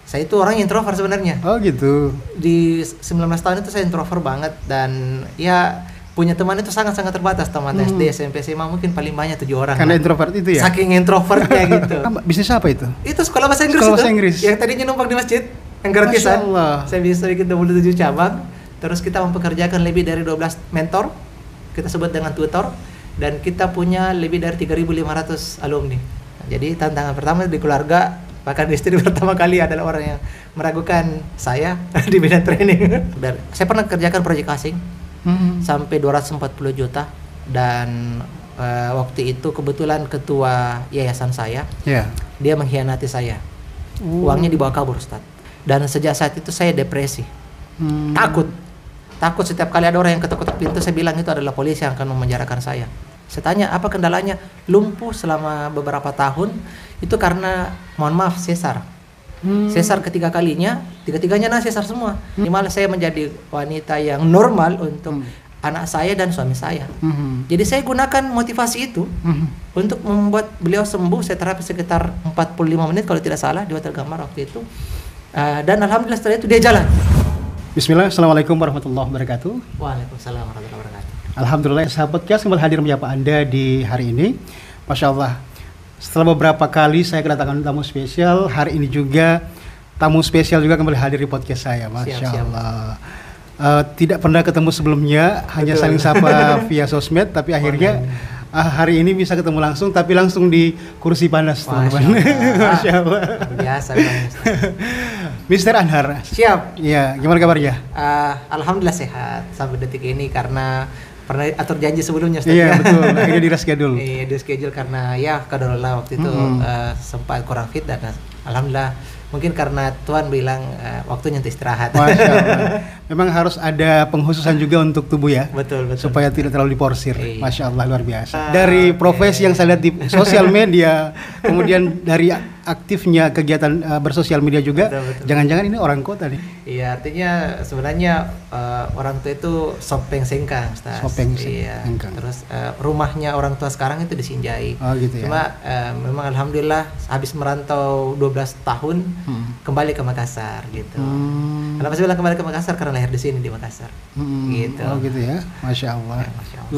Saya itu orang introvert sebenarnya. Oh gitu. Di 19 tahun itu saya introvert banget dan ya punya teman itu sangat-sangat terbatas. Teman SD, SMP, SMA mungkin paling banyak 7 orang. Karena lah. introvert itu ya? Saking introvertnya gitu. Bisnis apa itu? Itu sekolah bahasa Inggris. Sekolah bahasa Inggris. Yang tadinya numpang di masjid, yang gratisan. Masya Allah. Saya bisa bikin 27 cabang. Terus kita mempekerjakan lebih dari 12 mentor. Kita sebut dengan tutor. Dan kita punya lebih dari 3.500 alumni. Jadi tantangan pertama di keluarga, bahkan istri pertama kali adalah orang yang meragukan saya di bidang training. Dan saya pernah kerjakan proyek asing sampai 240 juta dan waktu itu kebetulan ketua yayasan saya, dia mengkhianati saya. Uangnya dibawa kabur, Ustaz. Dan sejak saat itu saya depresi, takut setiap kali ada orang yang ketuk-ketuk pintu, saya bilang itu adalah polisi yang akan memenjarakan saya. Saya tanya apa kendalanya, lumpuh selama beberapa tahun itu karena mohon maaf sesar. Sesar tiga-tiganya sesar semua. Malah saya menjadi wanita yang normal untuk anak saya dan suami saya. Jadi saya gunakan motivasi itu untuk membuat beliau sembuh. Saya terapi sekitar 45 menit kalau tidak salah di Hotel Gamar waktu itu. Dan alhamdulillah setelah itu dia jalan. Bismillah, assalamualaikum warahmatullahi wabarakatuh. Waalaikumsalam warahmatullahi wabarakatuh. Alhamdulillah, sahabat podcast kembali hadir menyapa Anda di hari ini. Masya Allah, setelah beberapa kali saya kedatangan tamu spesial, hari ini juga tamu spesial juga kembali hadir di podcast saya. Masya Allah. Tidak pernah ketemu sebelumnya, hanya saling sapa via sosmed, tapi akhirnya hari ini bisa ketemu langsung, tapi langsung di kursi panas, teman-teman. Masya Allah. Biasa. Mr. Anhar. Siap. Ya, gimana kabarnya? Alhamdulillah sehat sampai detik ini karena pernah atur janji sebelumnya, Ustaz. Iya, betul. Akhirnya di reschedule. Iya, di schedule karena ya qadarullah waktu itu sempat kurang fit dan alhamdulillah mungkin karena Tuhan bilang waktunya untuk istirahat. Masya Allah. Memang harus ada pengkhususan juga untuk tubuh ya. Betul. Supaya tidak terlalu diporsir. Iya. Masya Allah, luar biasa. Dari profesi yang saya lihat di sosial media, kemudian dari aktifnya kegiatan bersosial media juga, betul. Jangan-jangan ini orang kota nih. Iya, artinya sebenarnya orang tua itu sopeng sengkang, Ustaz. Sopeng iya. sengkang. Terus rumahnya orang tua sekarang itu di Sinjai. Oh gitu ya. Cuma memang alhamdulillah habis merantau 12 tahun kembali ke Makassar gitu. Kenapa saya bilang kembali ke Makassar? Karena lahir di sini di Makassar. Gitu. Oh gitu ya. Masya Allah. Ya, Masya Allah.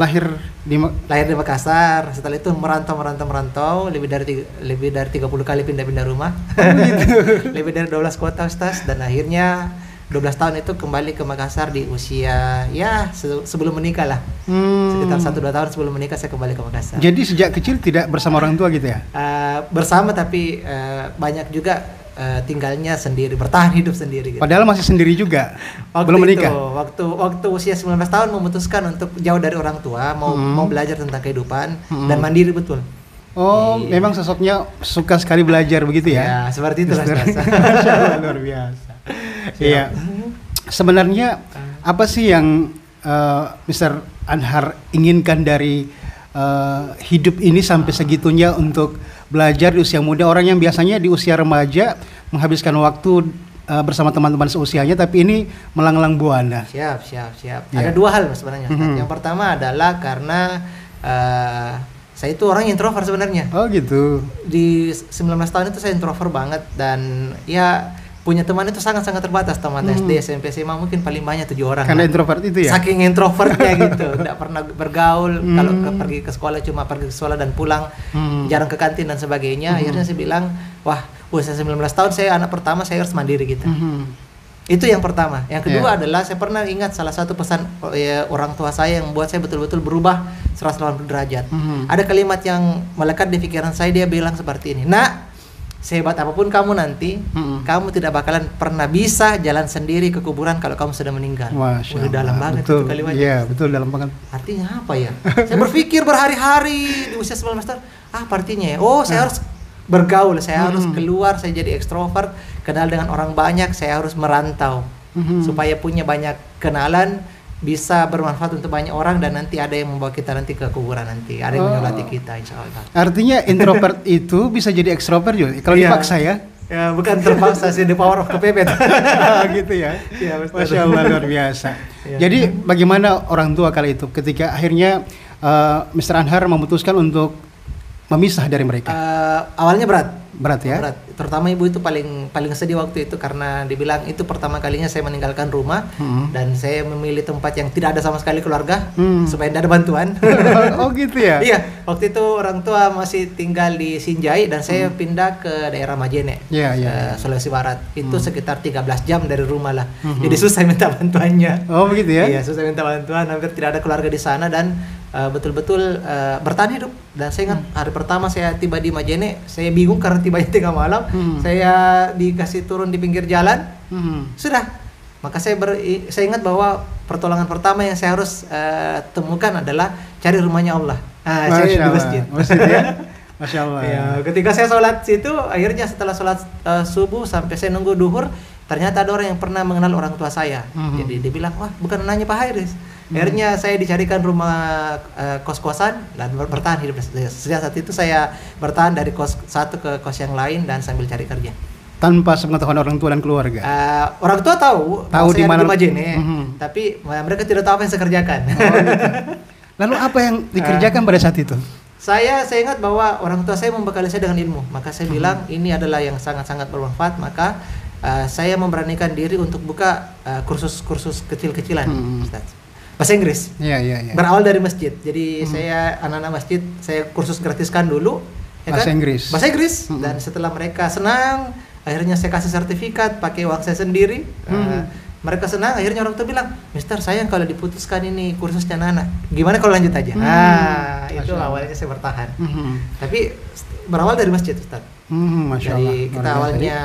Lahir di Makassar, setelah itu merantau lebih dari 30 kali pindah rumah. Gitu. Lebih dari 12 kota, Ustaz, dan akhirnya 12 tahun itu kembali ke Makassar di usia ya sebelum menikah lah. Sekitar 1-2 tahun sebelum menikah saya kembali ke Makassar. Jadi sejak kecil tidak bersama orang tua gitu ya? Bersama tapi banyak juga tinggalnya sendiri, bertahan hidup sendiri gitu. Padahal masih sendiri juga. Belum menikah. Waktu usia 19 tahun memutuskan untuk jauh dari orang tua, mau belajar tentang kehidupan dan mandiri betul. Oh, iya. Memang sosoknya suka sekali belajar begitu ya? Ya, seperti itu lah. Masya Allah, luar biasa. Iya. Sebenarnya apa sih yang Mr. Anhar inginkan dari hidup ini sampai segitunya untuk belajar di usia muda? Orang yang biasanya di usia remaja menghabiskan waktu bersama teman-teman seusianya, tapi ini melanglang buana. Siap. Ada dua hal sebenarnya. Yang pertama adalah karena saya itu orang introvert sebenarnya. Oh gitu. Di 19 tahun itu saya introvert banget dan ya punya teman itu sangat-sangat terbatas. Teman SD, SMP, SMA mungkin paling banyak 7 orang. Karena introvert itu ya? Saking introvertnya gitu. Tidak pernah bergaul. Kalau pergi ke sekolah cuma pergi ke sekolah dan pulang. Jarang ke kantin dan sebagainya. Akhirnya saya bilang, wah usia 19 tahun saya anak pertama, saya harus mandiri gitu. Itu yang pertama. Yang kedua adalah saya pernah ingat salah satu pesan orang tua saya yang membuat saya betul-betul berubah 180 derajat. Ada kalimat yang melekat di pikiran saya, dia bilang seperti ini, "Nak, sehebat apapun kamu nanti, kamu tidak bakalan pernah bisa jalan sendiri ke kuburan kalau kamu sudah meninggal." Udah dalam banget itu kalimatnya. Iya, betul, dalam banget. Artinya apa ya? Saya berpikir berhari-hari di usia 19 tahun, apa artinya ya? Oh, saya harus bergaul, saya harus keluar, saya jadi ekstrovert, kenal dengan orang banyak, saya harus merantau supaya punya banyak kenalan, bisa bermanfaat untuk banyak orang, dan nanti ada yang membawa kita nanti ke kuburan, nanti ada yang menyolati kita, insya Allah. Artinya introvert itu bisa jadi ekstrovert juga kalau dipaksa ya? Ya, bukan terpaksa sih, the power of kepepet. Gitu ya? Ya, Masya Allah, luar biasa. Jadi bagaimana orang tua kali itu ketika akhirnya Mr. Anhar memutuskan untuk memisah dari mereka? Awalnya berat. berat ya. Berat. Terutama ibu itu paling sedih waktu itu karena dibilang itu pertama kalinya saya meninggalkan rumah dan saya memilih tempat yang tidak ada sama sekali keluarga supaya tidak ada bantuan. Oh gitu ya. Iya, waktu itu orang tua masih tinggal di Sinjai dan saya pindah ke daerah Majene, Sulawesi Barat. Itu sekitar 13 jam dari rumah lah. Jadi susah minta bantuannya. Oh begitu ya. Iya, susah minta bantuan, hampir tidak ada keluarga di sana dan betul-betul bertahan hidup. Dan saya ingat hari pertama saya tiba di Majene, saya bingung karena tibanya tengah malam. Saya dikasih turun di pinggir jalan. Sudah. Maka saya ingat bahwa pertolongan pertama yang saya harus temukan adalah cari rumahnya Allah. Saya di masjid. Masjid ya. Masya Allah. Ya, ketika saya sholat situ, akhirnya setelah sholat subuh sampai saya nunggu duhur, ternyata ada orang yang pernah mengenal orang tua saya. Jadi dia bilang, wah bukan nanya Pak Hairis. Akhirnya saya dicarikan rumah kos-kosan dan bertahan hidup. Sejak saat itu saya bertahan dari kos satu ke kos yang lain dan sambil cari kerja. Tanpa sepengetahuan orang tua dan keluarga. Orang tua tahu di mana Majene, tapi mereka tidak tahu apa yang saya kerjakan. Oh, gitu. Lalu apa yang dikerjakan pada saat itu? Saya ingat bahwa orang tua saya membekali saya dengan ilmu. Maka saya bilang ini adalah yang sangat-sangat bermanfaat. Maka saya memberanikan diri untuk buka kursus-kursus kecil-kecilan, Ustaz. Bahasa Inggris. Iya. Berawal dari masjid. Jadi saya anak-anak masjid saya kursus gratiskan dulu. Ya Bahasa kan? Inggris. Bahasa Inggris. Dan setelah mereka senang, akhirnya saya kasih sertifikat pakai uang saya sendiri. Mereka senang, akhirnya orang tua bilang, Mister sayang kalau diputuskan ini kursusnya anak. Gimana kalau lanjut aja? Itu awalnya saya bertahan. Tapi berawal dari masjid, Ustaz. Masya Allah. Jadi kita awalnya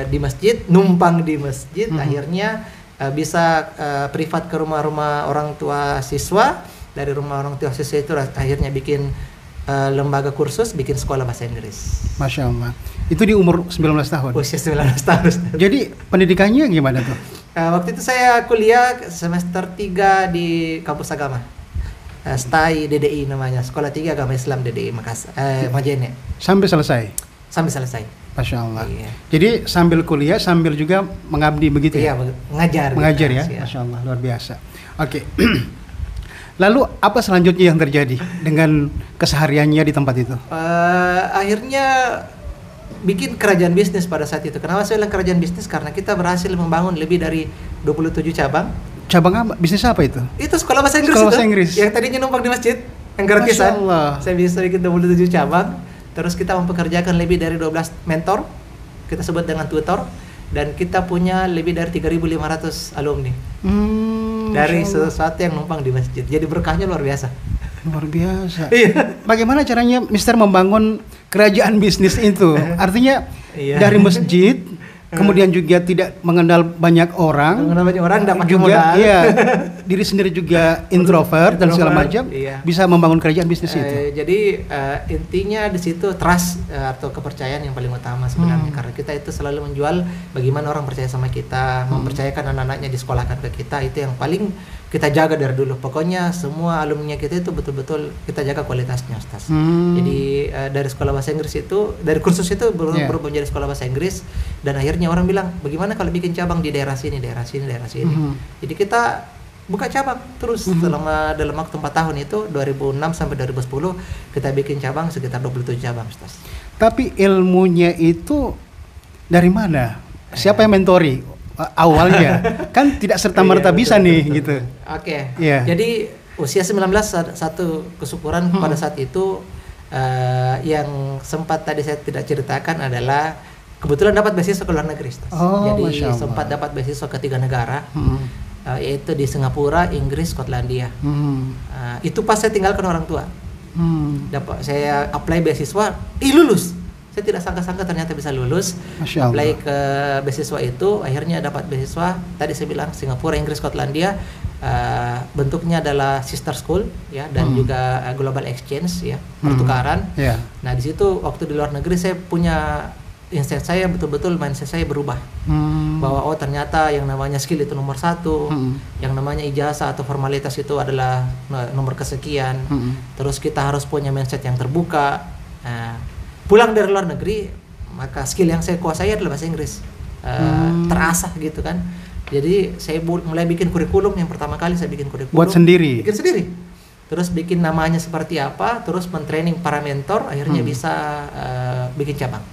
di masjid, numpang di masjid, akhirnya bisa privat ke rumah-rumah orang tua siswa. Dari rumah orang tua siswa itu akhirnya bikin lembaga kursus, bikin sekolah bahasa Inggris. Masya Allah. Itu di umur 19 tahun? Usia 19 tahun. Jadi pendidikannya gimana tuh? Waktu itu saya kuliah semester 3 di kampus agama. STAI DDI namanya, Sekolah Tinggi Agama Islam DDI Majene. Sampai selesai? Sampai selesai. Masya Allah. Iya. Jadi sambil kuliah, sambil juga mengabdi begitu ya? Iya, mengajar ya? Masya Allah, luar biasa. Oke. Lalu apa selanjutnya yang terjadi dengan kesehariannya di tempat itu? Akhirnya bikin kerajaan bisnis pada saat itu. Kenapa saya bilang kerajaan bisnis? Karena kita berhasil membangun lebih dari 27 cabang. Cabang apa? Bisnis apa itu? Itu sekolah bahasa Inggris. Sekolah bahasa Inggris. Yang tadinya numpang di masjid, yang gratisan. Saya bisa bikin 27 cabang. Terus kita mempekerjakan lebih dari 12 mentor. Kita sebut dengan tutor. Dan kita punya lebih dari 3.500 alumni. Dari sesuatu yang numpang di masjid. Jadi berkahnya luar biasa. Luar biasa. Iya. Bagaimana caranya Mister membangun kerajaan bisnis itu? Artinya dari masjid, kemudian juga tidak mengenal banyak orang. Dapat juga, modal. Iya. Diri sendiri juga introvert dan segala macam. Iya. Bisa membangun kerajaan bisnis itu. Jadi intinya di situ trust atau kepercayaan yang paling utama sebenarnya. Karena kita itu selalu menjual bagaimana orang percaya sama kita, mempercayakan anak-anaknya disekolahkan ke kita, itu yang paling kita jaga dari dulu. Pokoknya semua alumni kita itu betul-betul kita jaga kualitasnya, Ustaz. Jadi dari sekolah bahasa Inggris itu, dari kursus itu berubah menjadi sekolah bahasa Inggris, dan akhirnya orang bilang, bagaimana kalau bikin cabang di daerah sini. Jadi kita buka cabang terus selama dalam waktu 4 tahun itu 2006 sampai 2010 kita bikin cabang sekitar 27 cabang, Ustaz. Tapi ilmunya itu dari mana? Siapa yang mentori? Awalnya kan tidak serta-merta bisa betul, nih betul. Gitu. Oke. Jadi usia 19 satu kesyukuran pada saat itu yang sempat tadi saya tidak ceritakan adalah kebetulan dapat beasiswa ke luar negeri. Jadi sempat dapat beasiswa ke 3 negara. Yaitu di Singapura, Inggris, Skotlandia. Itu pas saya tinggalkan orang tua. Saya apply beasiswa, lulus. Saya tidak sangka-sangka ternyata bisa lulus. Apply ke beasiswa itu, akhirnya dapat beasiswa. Tadi saya bilang Singapura, Inggris, Skotlandia. Bentuknya adalah sister school ya, dan juga global exchange ya, pertukaran. Nah di situ waktu di luar negeri saya punya insting saya betul-betul mindset saya berubah. Bahwa ternyata yang namanya skill itu nomor 1, yang namanya ijazah atau formalitas itu adalah nomor kesekian. Terus kita harus punya mindset yang terbuka. Pulang dari luar negeri, maka skill yang saya kuasai adalah bahasa Inggris. Terasah gitu kan. Jadi saya mulai bikin kurikulum. Yang pertama kali saya bikin kurikulum. Buat sendiri? Bikin sendiri. Terus bikin namanya seperti apa, terus mentraining para mentor, akhirnya bisa bikin cabang.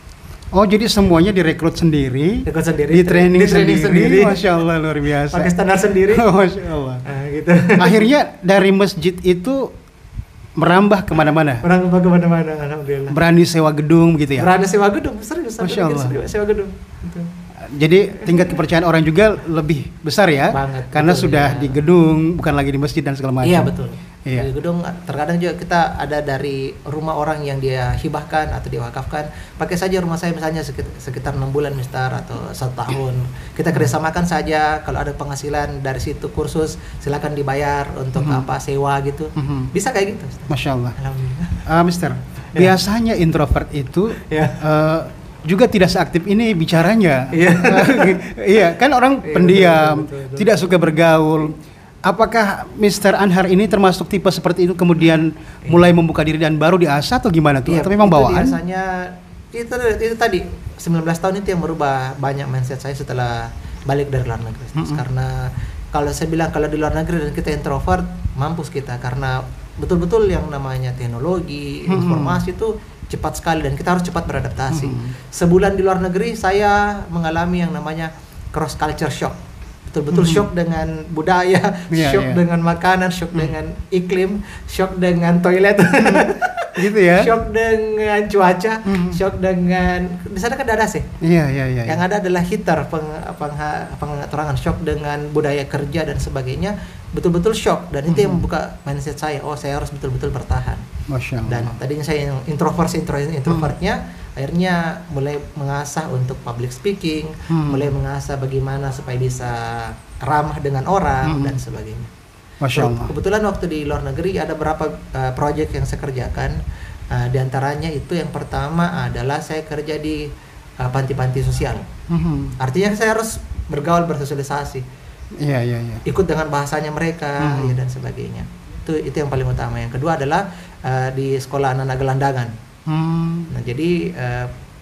Oh, jadi semuanya direkrut sendiri, Ikut sendiri, di training sendiri. sendiri. Masya Allah, luar biasa. Pakai standar sendiri. Masya Allah. Nah, gitu. Akhirnya dari masjid itu merambah kemana-mana. Orang kemana-mana, alhamdulillah. Berani sewa gedung gitu ya. Berani sewa gedung, serius. Masya Allah. Sewa gedung. Gitu. Jadi tingkat kepercayaan orang juga lebih besar ya. Banget, karena betul, sudah ya. di gedung, bukan lagi di masjid dan segala macam. Iya betul. Iya. Di gedung terkadang juga kita ada dari rumah orang yang dia hibahkan atau dia wakafkan. Pakai saja rumah saya misalnya sekitar 6 bulan Mister atau 1 tahun. Kita kerjasamakan saja. Kalau ada penghasilan dari situ kursus silakan dibayar untuk sewa gitu. Bisa kayak gitu. Mister. Masya Allah. Alhamdulillah. Mister, Ya. biasanya introvert itu Ya. juga tidak seaktif ini bicaranya. Iya. Iya, kan orang Iya, pendiam, betul. tidak suka bergaul. Apakah Mr. Anhar ini termasuk tipe seperti itu kemudian mulai membuka diri dan baru diasah atau gimana tuh? Iya, Atau memang itu bawaan? Biasanya itu tadi 19 tahun itu yang merubah banyak mindset saya setelah balik dari luar negeri. Karena kalau saya bilang kalau di luar negeri dan kita introvert, mampus kita karena betul-betul yang namanya teknologi, informasi itu cepat sekali dan kita harus cepat beradaptasi. Sebulan di luar negeri saya mengalami yang namanya cross culture shock. Betul-betul shock dengan budaya, shock dengan makanan, shock dengan iklim, shock dengan toilet. Gitu ya. Shock dengan cuaca, shock dengan di sana kan ada AC. Iya. Yang ada adalah heater pengaturangan, shock dengan budaya kerja dan sebagainya. Betul-betul shock dan itu yang membuka mindset saya. Oh, saya harus betul-betul bertahan. Masya Allah. Dan tadinya saya yang introvertnya akhirnya mulai mengasah untuk public speaking, mulai mengasah bagaimana supaya bisa ramah dengan orang dan sebagainya. Masya Allah. Kebetulan waktu di luar negeri ada beberapa proyek yang saya kerjakan. Di antaranya itu yang pertama adalah saya kerja di panti-panti sosial. Artinya saya harus bergaul, bersosialisasi. Iya. Ikut dengan bahasanya mereka ya, dan sebagainya. Itu yang paling utama. Yang kedua adalah di sekolah anak-anak gelandangan. Nah, jadi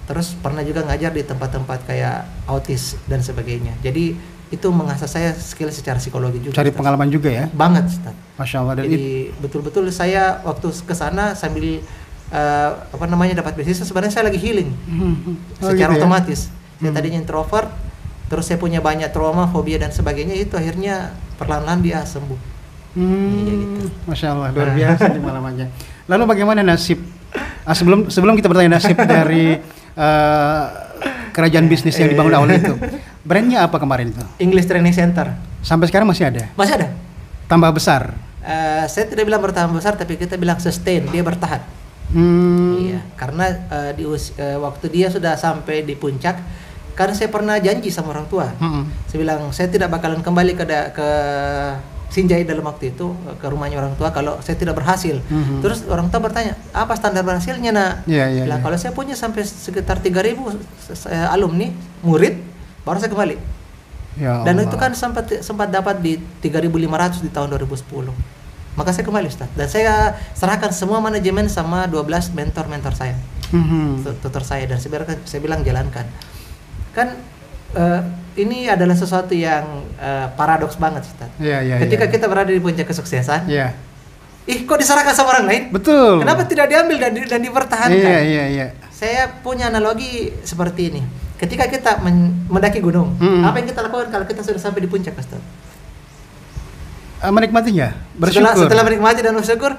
terus pernah juga ngajar di tempat-tempat kayak autis dan sebagainya. Jadi itu mengasah saya skill secara psikologi juga. Cari pengalaman juga ya. Banget, Ustaz. Masya Allah. Dan Jadi betul-betul saya waktu ke sana sambil dapat beasiswa sebenarnya saya lagi healing secara gitu ya? otomatis. Saya tadinya introvert, terus saya punya banyak trauma, fobia dan sebagainya, itu akhirnya perlahan-lahan dia sembuh. Iya gitu. Masya Allah, luar biasa nih pengalamannya. Lalu bagaimana nasib? Sebelum kita bertanya nasib dari kerajaan bisnis yang dibangun awal itu, brandnya apa kemarin itu? English Training Center. Sampai sekarang masih ada? Masih ada. Tambah besar? Saya tidak bilang bertahan besar, tapi kita bilang sustain, dia bertahan. Iya, karena waktu dia sudah sampai di puncak, karena saya pernah janji sama orang tua, saya bilang saya tidak bakalan kembali ke Sinjai dalam waktu itu ke rumahnya orang tua kalau saya tidak berhasil. Terus orang tua bertanya, apa standar berhasilnya nak? Iya. Kalau saya punya sampai sekitar 3.000 alumni, murid, baru saya kembali. Ya Dan Allah. itu kan sempat dapat di 3.500 di tahun 2010. Maka saya kembali, Ustaz. Dan saya serahkan semua manajemen sama 12 mentor saya. Tutor saya, dan saya bilang jalankan. Kan ini adalah sesuatu yang paradoks banget, Ustaz. Iya. Ketika kita berada di puncak kesuksesan, Iya. kok diserahkan sama orang lain? Betul. Kenapa tidak diambil dan dipertahankan? Iya. Saya punya analogi seperti ini. Ketika kita mendaki gunung, apa yang kita lakukan kalau kita sudah sampai di puncak, Ustaz? Menikmatinya, bersyukur. Setelah menikmati dan bersyukur,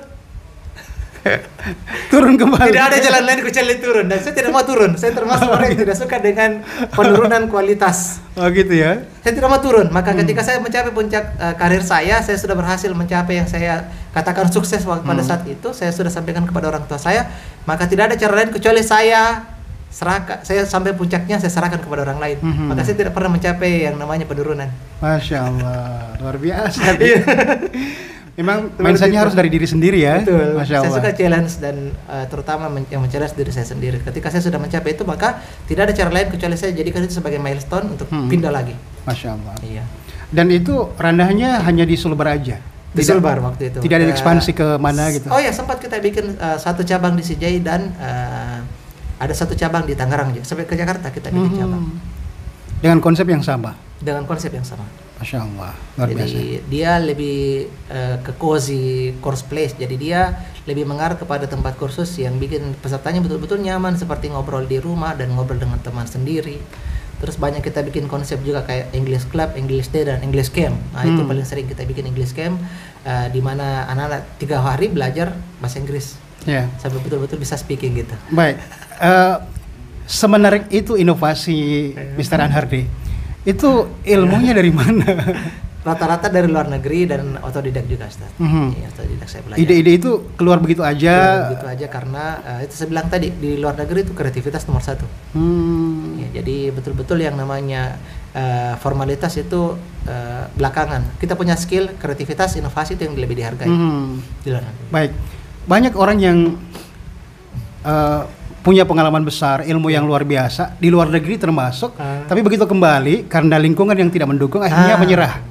turun kembali. tidak ada jalan lain kecuali turun, dan saya tidak mau turun. Saya termasuk orang yang tidak suka dengan penurunan kualitas. Oh gitu ya. Saya tidak mau turun. Maka ketika saya mencapai puncak karir saya sudah berhasil mencapai yang saya katakan sukses pada saat itu, saya sudah sampaikan kepada orang tua saya, maka tidak ada cara lain kecuali saya sampai puncaknya saya serahkan kepada orang lain. Maka saya tidak pernah mencapai yang namanya penurunan. Masya Allah, luar biasa. Memang mindsetnya harus dari diri sendiri ya. Betul. Masya Allah. Saya suka challenge dan terutama yang men-challenge diri saya sendiri. Ketika saya sudah mencapai itu, maka tidak ada cara lain kecuali saya jadikan itu sebagai milestone untuk pindah lagi. Masya Allah. Iya. Dan itu ranahnya hanya di Sulbar aja. Di Sulbar waktu itu. Tidak ada ekspansi ke mana gitu. Oh ya, sempat kita bikin satu cabang di Sinjai dan ada satu cabang di Tangerang juga. Sampai ke Jakarta kita bikin cabang. Dengan konsep yang sama. Dengan konsep yang sama. Masya Allah, luar biasa. Jadi dia lebih ke cozy course place. Jadi dia lebih mengarah kepada tempat kursus yang bikin pesertanya betul-betul nyaman, seperti ngobrol di rumah dan ngobrol dengan teman sendiri. Terus banyak kita bikin konsep juga kayak English Club, English Day, dan English Camp. Nah itu paling sering kita bikin English Camp, di mana anak-anak 3 hari belajar bahasa Inggris sampai betul-betul bisa speaking gitu. Baik, semenarik itu inovasi Mr. Anhardi. Itu ilmunya dari mana? Rata-rata dari luar negeri dan otodidak juga, Ustaz. Iya, otodidak saya belajar. Ide-ide itu keluar begitu aja? Keluar begitu aja karena itu saya bilang tadi, di luar negeri itu kreativitas nomor 1. Ya, jadi betul-betul yang namanya formalitas itu belakangan. Kita punya skill, kreativitas, inovasi itu yang lebih dihargai di luar negeri. Baik, banyak orang yang punya pengalaman besar, ilmu yang luar biasa di luar negeri termasuk, tapi begitu kembali karena lingkungan yang tidak mendukung akhirnya menyerah.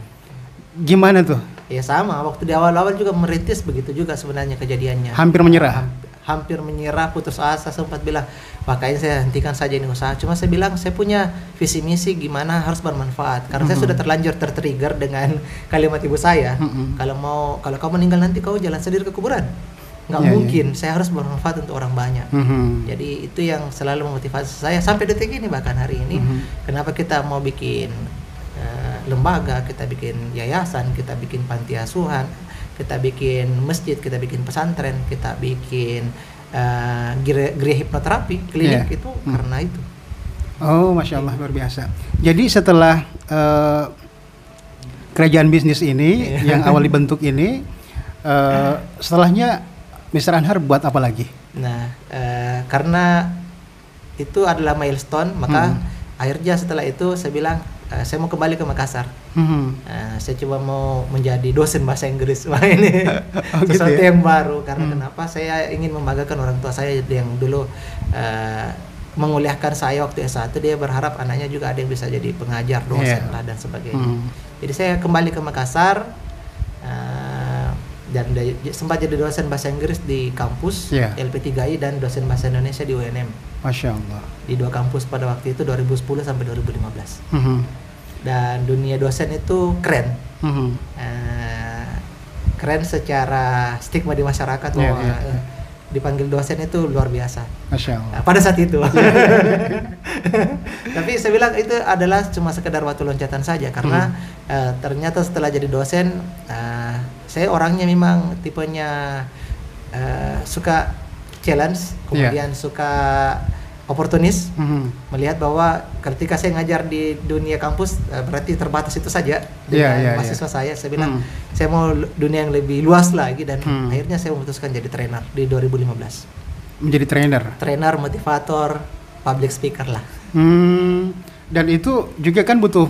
Gimana tuh? Ya sama, waktu di awal-awal juga merintis begitu juga sebenarnya kejadiannya. Hampir menyerah. Hampir menyerah, putus asa, sempat bilang, makanya saya hentikan saja ini usaha. Cuma saya bilang saya punya visi misi gimana harus bermanfaat. Karena saya sudah terlanjur tertrigger dengan kalimat ibu saya. Kalau kamu meninggal nanti kau jalan sendiri ke kuburan. Nggak mungkin, saya harus bermanfaat untuk orang banyak. Jadi itu yang selalu memotivasi saya sampai detik ini, bahkan hari ini. Kenapa kita mau bikin lembaga, kita bikin yayasan, kita bikin panti asuhan, kita bikin masjid, kita bikin pesantren, kita bikin gereja hipnoterapi, klinik itu karena itu. Oh, Masya Allah, luar biasa. Jadi setelah kerajaan bisnis ini yang awal dibentuk ini, setelahnya Mr. Anhar buat apa lagi? Nah, karena itu adalah milestone, maka akhirnya setelah itu saya bilang saya mau kembali ke Makassar. Saya coba mau menjadi dosen bahasa Inggris. Wah, ini sesuatu yang baru karena kenapa? Saya ingin membanggakan orang tua saya yang dulu menguliahkan saya waktu S1. Dia berharap anaknya juga ada yang bisa jadi pengajar, dosen lah dan sebagainya. Jadi saya kembali ke Makassar dan sempat jadi dosen bahasa Inggris di kampus LP3I dan dosen bahasa Indonesia di UNM. Masya Allah. Di 2 kampus pada waktu itu 2010 sampai 2015. Dan dunia dosen itu keren. Keren secara stigma di masyarakat bahwa dipanggil dosen itu luar biasa. Masya Allah. Pada saat itu. Tapi saya bilang itu adalah cuma sekedar batu loncatan saja karena ternyata setelah jadi dosen saya orangnya memang tipenya suka challenge, kemudian suka oportunis, melihat bahwa ketika saya ngajar di dunia kampus berarti terbatas itu saja dengan mahasiswa saya bilang saya mau dunia yang lebih luas lagi dan akhirnya saya memutuskan jadi trainer di 2015. Menjadi trainer, motivator, public speaker lah. Dan itu juga kan butuh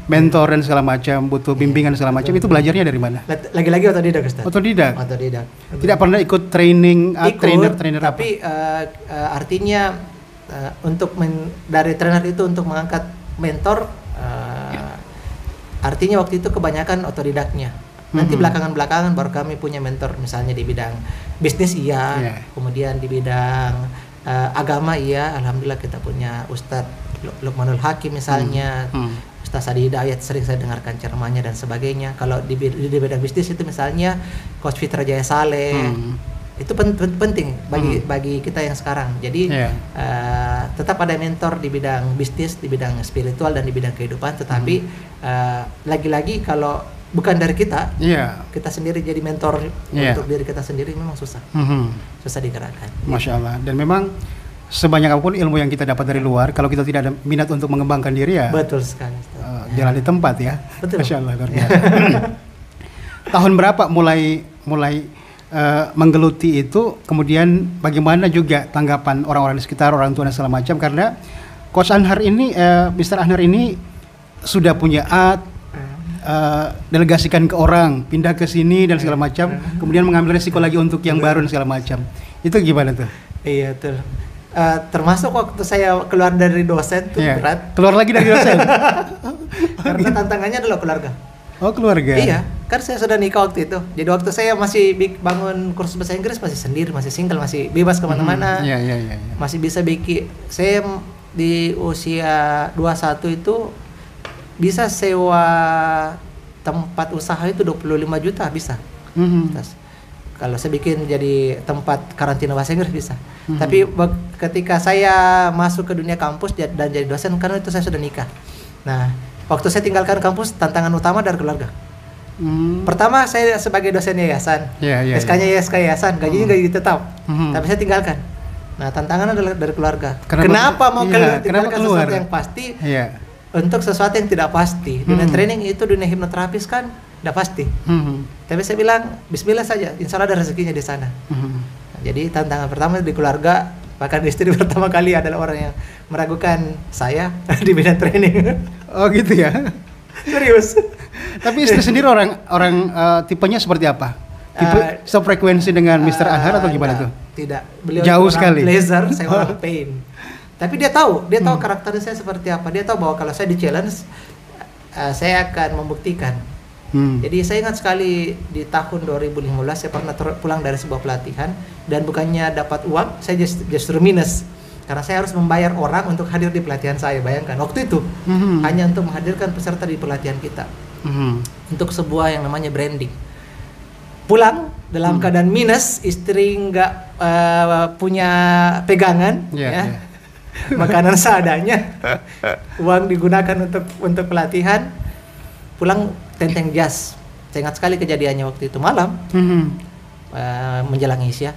mentor dan segala macam, butuh bimbingan segala macam. Itu belajarnya dari mana? Lagi-lagi otodidak, Ustaz. Otodidak. Tidak pernah ikut training trainer tapi artinya untuk dari trainer itu untuk mengangkat mentor, artinya waktu itu kebanyakan otodidaknya. Nanti belakangan baru kami punya mentor, misalnya di bidang bisnis kemudian di bidang agama alhamdulillah kita punya Ustadz Luqmanul Hakim misalnya, Ustaz Adi Hidayat sering saya dengarkan ceramahnya dan sebagainya. Kalau di bidang bisnis itu misalnya Coach Fitra Jaya Saleh, itu penting bagi kita yang sekarang. Jadi tetap ada mentor di bidang bisnis, di bidang spiritual dan di bidang kehidupan. Tetapi lagi-lagi kalau bukan dari kita, kita sendiri jadi mentor untuk diri kita sendiri memang susah, susah digerakkan. Masya Allah. Dan memang sebanyak apapun ilmu yang kita dapat dari luar, kalau kita tidak ada minat untuk mengembangkan diri betul sekali. Jalan di tempat Betul. Masya Allah, luar biasa. Tahun berapa mulai menggeluti itu, kemudian bagaimana juga tanggapan orang-orang di sekitar, orang tua dan segala macam, karena Coach Anhar ini, Mr. Anhar ini sudah punya delegasikan ke orang, pindah ke sini dan segala macam, kemudian mengambil resiko lagi untuk yang baru dan segala macam. Itu gimana tuh? Iya, betul. Termasuk waktu saya keluar dari dosen tuh berat. Keluar lagi dari dosen? Karena tantangannya adalah keluarga. Oh, keluarga. Iya, kan saya sudah nikah waktu itu. Jadi waktu saya masih bangun kursus bahasa Inggris masih sendiri, masih single, masih bebas kemana-mana. Masih bisa bikin. Saya di usia 21 itu bisa sewa tempat usaha itu 25 juta bisa. Terus, kalau saya bikin jadi tempat karantina bahasa Inggris bisa. Tapi ketika saya masuk ke dunia kampus dan jadi dosen, karena itu saya sudah nikah. Nah, waktu saya tinggalkan kampus, tantangan utama dari keluarga. Pertama, saya sebagai dosen yayasan, SK-nya SK yayasan, gajinya gaji tetap. Tapi saya tinggalkan. Nah, tantangan adalah dari keluarga. Kenapa mau tinggalkan sesuatu yang pasti untuk sesuatu yang tidak pasti? Dunia training itu, dunia hipnoterapis kan tidak pasti. Tapi saya bilang, bismillah saja, insya Allah ada rezekinya di sana. Nah, jadi tantangan pertama di keluarga, bahkan istri pertama kali adalah orang yang meragukan saya di bidang training. Oh gitu ya? Serius. Tapi istri sendiri orang tipenya seperti apa? Tipe sefrekuensi dengan Mr. Anhar atau gimana tuh? Tidak. Beliau jauh orang sekali. Blazer, saya orang pain. Tapi dia tahu karakter saya seperti apa. Dia tahu bahwa kalau saya di challenge, saya akan membuktikan. Jadi saya ingat sekali di tahun 2015 saya pernah pulang dari sebuah pelatihan dan bukannya dapat uang, saya justru minus karena saya harus membayar orang untuk hadir di pelatihan saya. Bayangkan waktu itu hanya untuk menghadirkan peserta di pelatihan kita untuk sebuah yang namanya branding. Pulang dalam keadaan minus, istri nggak punya pegangan, makanan seadanya, uang digunakan untuk pelatihan. Pulang tenteng jas. Saya ingat sekali kejadiannya waktu itu malam, menjelang isya.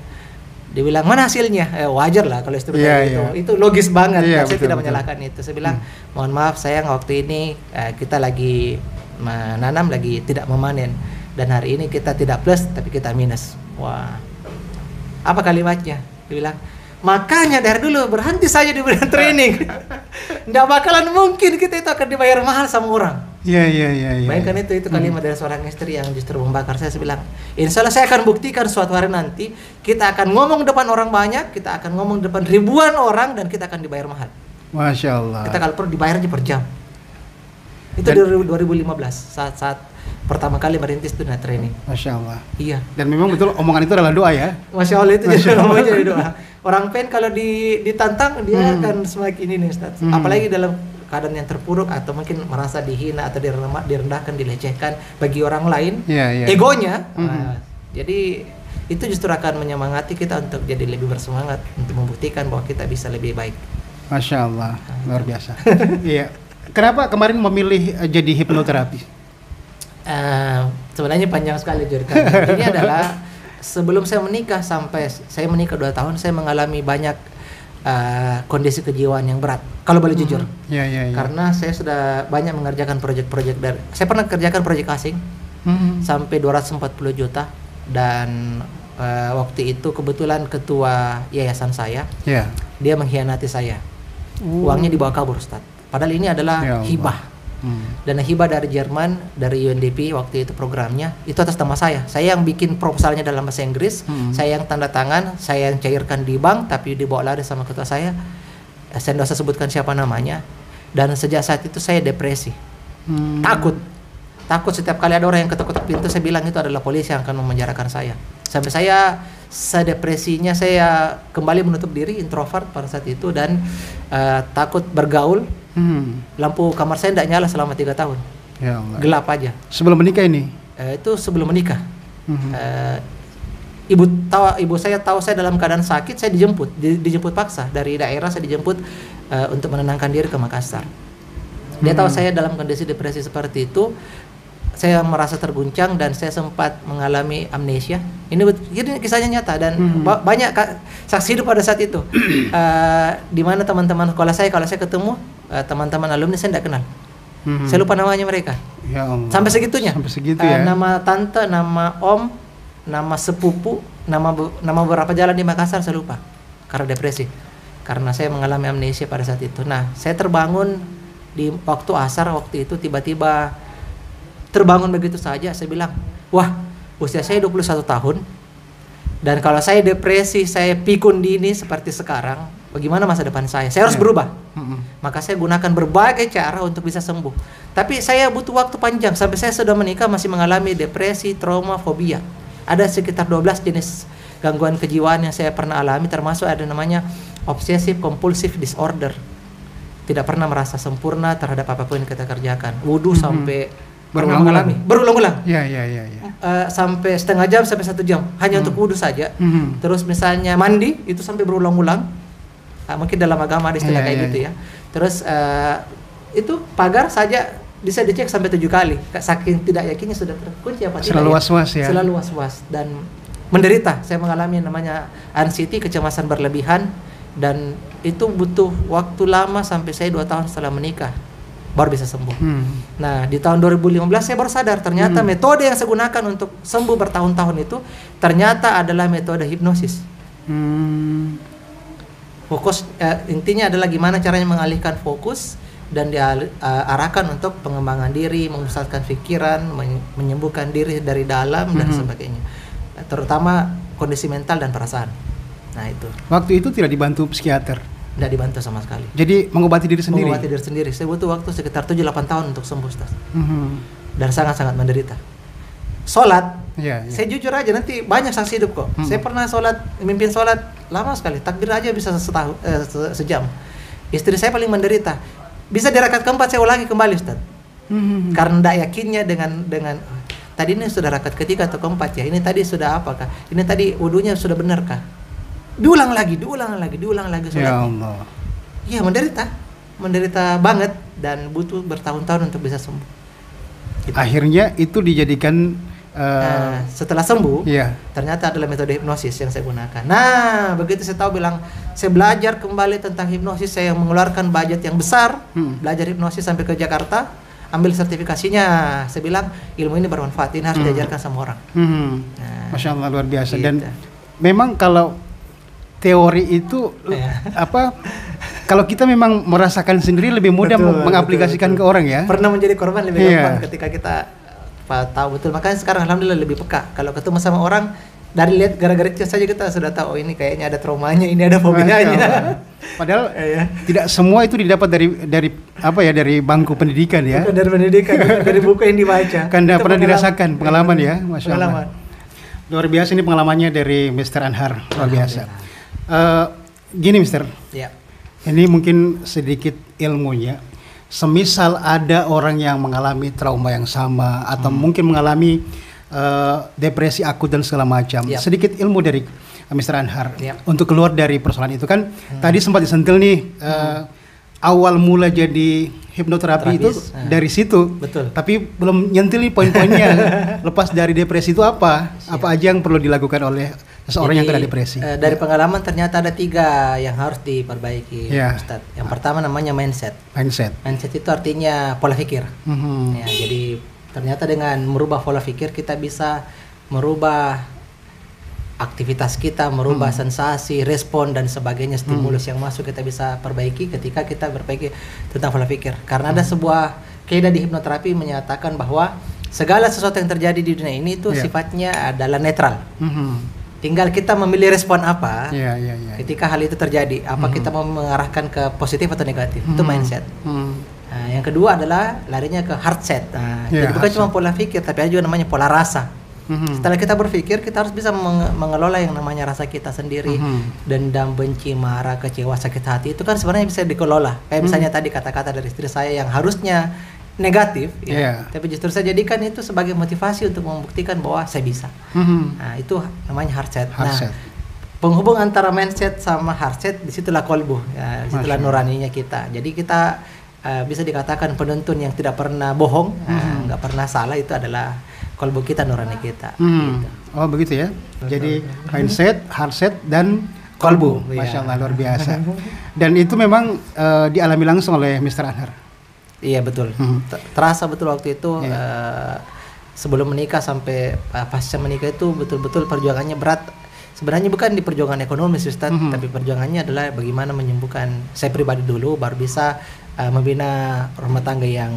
Dia bilang, mana hasilnya? Wajar lah kalau istri itu logis banget. Saya tidak menyalahkan itu. Saya bilang, mohon maaf sayang, waktu ini kita lagi menanam, lagi tidak memanen, dan hari ini kita tidak plus tapi kita minus. Wah, apa kalimatnya? Dia bilang, makanya dari dulu berhenti saja di bidang training. Nggak bakalan mungkin kita itu akan dibayar mahal sama orang. Iya. Bayangkan itu kalimat dari seorang istri yang justru membakar saya. Saya bilang, insya Allah saya akan buktikan suatu hari nanti kita akan ngomong depan orang banyak, kita akan ngomong depan ribuan orang, dan kita akan dibayar mahal. Masya Allah. Kita kalau perlu dibayar aja per jam. Itu dari 2015 saat pertama kali merintis dunia training. Masya Allah. Iya. Dan memang betul omongan itu adalah doa ya. Masya Allah itu jadi doa. Orang pen kalau ditantang dia akan semakin ini Ustaz. Apalagi dalam keadaan yang terpuruk atau mungkin merasa dihina atau direndahkan, dilecehkan bagi orang lain, egonya. Jadi itu justru akan menyemangati kita untuk jadi lebih bersemangat untuk membuktikan bahwa kita bisa lebih baik. Masya Allah, luar biasa. Iya. Kenapa kemarin memilih jadi hipnoterapi? Sebenarnya panjang sekali ceritanya. Ini adalah sebelum saya menikah, sampai saya menikah 2 tahun, saya mengalami banyak kondisi kejiwaan yang berat. Kalau boleh jujur, karena saya sudah banyak mengerjakan proyek-proyek saya pernah kerjakan proyek asing sampai 240 juta, dan waktu itu kebetulan ketua yayasan saya, dia mengkhianati saya. Uangnya dibawa kabur, Ustaz. Padahal ini adalah hibah. Dana hibah dari Jerman, dari UNDP waktu itu programnya, itu atas nama saya. Saya yang bikin proposalnya dalam bahasa Inggris, saya yang tanda tangan, saya yang cairkan di bank, tapi dibawa lari sama ketua saya. Saya tidak usah sebutkan siapa namanya. Dan sejak saat itu saya depresi, takut setiap kali ada orang yang ketuk-ketuk pintu, saya bilang itu adalah polisi yang akan memenjarakan saya. Sampai saya sedepresinya saya kembali menutup diri, introvert pada saat itu, dan takut bergaul. Lampu kamar saya tidak nyala selama 3 tahun. Ya Allah. Gelap aja. Sebelum menikah ini? Itu sebelum menikah. Ibu saya tahu saya dalam keadaan sakit, saya dijemput paksa dari daerah, saya dijemput untuk menenangkan diri ke Makassar. Dia tahu saya dalam kondisi depresi seperti itu. Saya merasa terguncang dan saya sempat mengalami amnesia. Ini kisahnya nyata dan banyak saksi hidup pada saat itu. Di mana teman-teman sekolah saya, kalau saya ketemu teman-teman alumni, saya tidak kenal. Saya lupa namanya mereka. Ya Allah. Sampai segitunya. Sampai segitu ya. Nama tante, nama om, nama sepupu, nama beberapa jalan di Makassar saya lupa karena depresi. Karena saya mengalami amnesia pada saat itu. Nah, saya terbangun di waktu asar waktu itu, tiba-tiba terbangun begitu saja. Saya bilang, wah, usia saya 21 tahun, dan kalau saya depresi, saya pikun dini seperti sekarang, bagaimana masa depan saya? Saya harus berubah. Maka saya gunakan berbagai cara untuk bisa sembuh. Tapi saya butuh waktu panjang, sampai saya sudah menikah masih mengalami depresi, trauma, fobia. Ada sekitar 12 jenis gangguan kejiwaan yang saya pernah alami, termasuk ada namanya obsessive compulsive disorder. tidak pernah merasa sempurna terhadap apapun yang kita kerjakan. Wudu sampai Berulang-ulang. berulang-ulang. Ya. Sampai setengah jam sampai 1 jam hanya untuk wudu saja. Terus misalnya mandi itu sampai berulang-ulang. Mungkin dalam agama ada istilah kayak gitu ya. Terus itu pagar saja bisa dicek sampai 7 kali. Saking tidak yakinnya sudah terkunci apa tidak. Selalu was-was ya. Selalu was-was dan menderita. Saya mengalami yang namanya anxiety, kecemasan berlebihan, dan itu butuh waktu lama sampai saya 2 tahun setelah menikah baru bisa sembuh. Nah, di tahun 2015 saya baru sadar ternyata metode yang saya gunakan untuk sembuh bertahun-tahun itu ternyata adalah metode hipnosis. Fokus intinya adalah gimana caranya mengalihkan fokus dan diarahkan untuk pengembangan diri, memusatkan pikiran, menyembuhkan diri dari dalam dan sebagainya. Terutama kondisi mental dan perasaan. Nah, itu. Waktu itu tidak dibantu psikiater. Tidak dibantu sama sekali. Jadi mengobati diri sendiri. Mengobati diri sendiri. Saya butuh waktu sekitar 7-8 tahun untuk sembuh, Ustaz. Dan sangat-sangat menderita. Sholat, saya jujur aja nanti banyak saksi hidup kok. Saya pernah mimpin sholat lama sekali. Takbir aja bisa sejam. Istri saya paling menderita. Bisa di rakaat keempat saya ulangi kembali, Ustaz. Karena tidak yakinnya dengan tadi ini sudah rakaat ketiga atau keempat ya. Ini tadi sudah apakah? Ini tadi wudunya sudah benarkah? Diulang lagi sholatnya. Ya Allah. Iya, menderita banget dan butuh bertahun-tahun untuk bisa sembuh. Gitu. Akhirnya itu dijadikan setelah sembuh, ternyata adalah metode hipnosis yang saya gunakan. Nah, begitu saya tahu saya belajar kembali tentang hipnosis, saya mengeluarkan budget yang besar, belajar hipnosis sampai ke Jakarta, ambil sertifikasinya. Saya bilang ilmu ini bermanfaat, ini harus diajarkan sama orang. Nah, Masya Allah, luar biasa. Gitu. Dan memang kalau teori itu kalau kita memang merasakan sendiri lebih mudah mengaplikasikan ke orang ya. Pernah menjadi korban lebih gampang ketika kita tahu betul. Makanya sekarang alhamdulillah lebih peka. Kalau ketemu sama orang dari lihat gara-gara itu saja kita sudah tahu, oh ini kayaknya ada traumanya, ini ada fobianya. Padahal tidak semua itu didapat dari bangku pendidikan ya. Bukan dari pendidikan, dari buku yang dibaca. Karena pernah dirasakan pengalaman ya, Masya Allah. Luar biasa ini pengalamannya dari Mr. Anhar, luar biasa. Gini Mister, ini mungkin sedikit ilmunya. Semisal ada orang yang mengalami trauma yang sama atau mungkin mengalami depresi akut dan segala macam, sedikit ilmu dari Mr. Anhar untuk keluar dari persoalan itu kan. Tadi sempat disentil nih awal mula jadi hipnoterapi itu dari situ. Betul. Tapi belum nyentil nih poin-poinnya. Lepas dari depresi itu apa aja yang perlu dilakukan oleh seseorang yang kena depresi? Dari pengalaman ternyata ada 3 yang harus diperbaiki, Ustaz. Yang pertama namanya mindset. Mindset itu artinya pola pikir. Jadi ternyata dengan merubah pola pikir kita bisa merubah aktivitas kita, merubah sensasi, respon dan sebagainya, stimulus yang masuk kita bisa perbaiki ketika kita berpikir tentang pola pikir. Karena ada sebuah kaidah di hipnoterapi menyatakan bahwa segala sesuatu yang terjadi di dunia ini itu sifatnya adalah netral. Tinggal kita memilih respon apa ketika hal itu terjadi. Apa kita mau mengarahkan ke positif atau negatif. Itu mindset. Nah, yang kedua adalah larinya ke heart set. Nah, jadi bukan cuma pola pikir, tapi ada juga namanya pola rasa. Setelah kita berpikir, kita harus bisa mengelola yang namanya rasa kita sendiri. Dendam, benci, marah, kecewa, sakit hati itu kan sebenarnya bisa dikelola. Kayak misalnya tadi kata-kata dari istri saya yang harusnya negatif, tapi justru saya jadikan itu sebagai motivasi untuk membuktikan bahwa saya bisa. Nah, itu namanya heart set. Penghubung antara mindset sama heart set, disitulah kolbu, disitulah nuraninya kita. Jadi kita bisa dikatakan penuntun yang tidak pernah bohong, nggak pernah salah, itu adalah kolbu kita, nurani kita. Gitu. Oh begitu ya. Jadi mindset, heart set, dan kolbu. Masya Allah, luar biasa. Dan itu memang dialami langsung oleh Mr. Anhar. Iya betul. Terasa betul waktu itu. Sebelum menikah sampai pasca menikah itu betul-betul perjuangannya berat. Sebenarnya bukan di perjuangan ekonomis Ustaz, tapi perjuangannya adalah bagaimana menyembuhkan saya pribadi dulu, baru bisa membina rumah tangga yang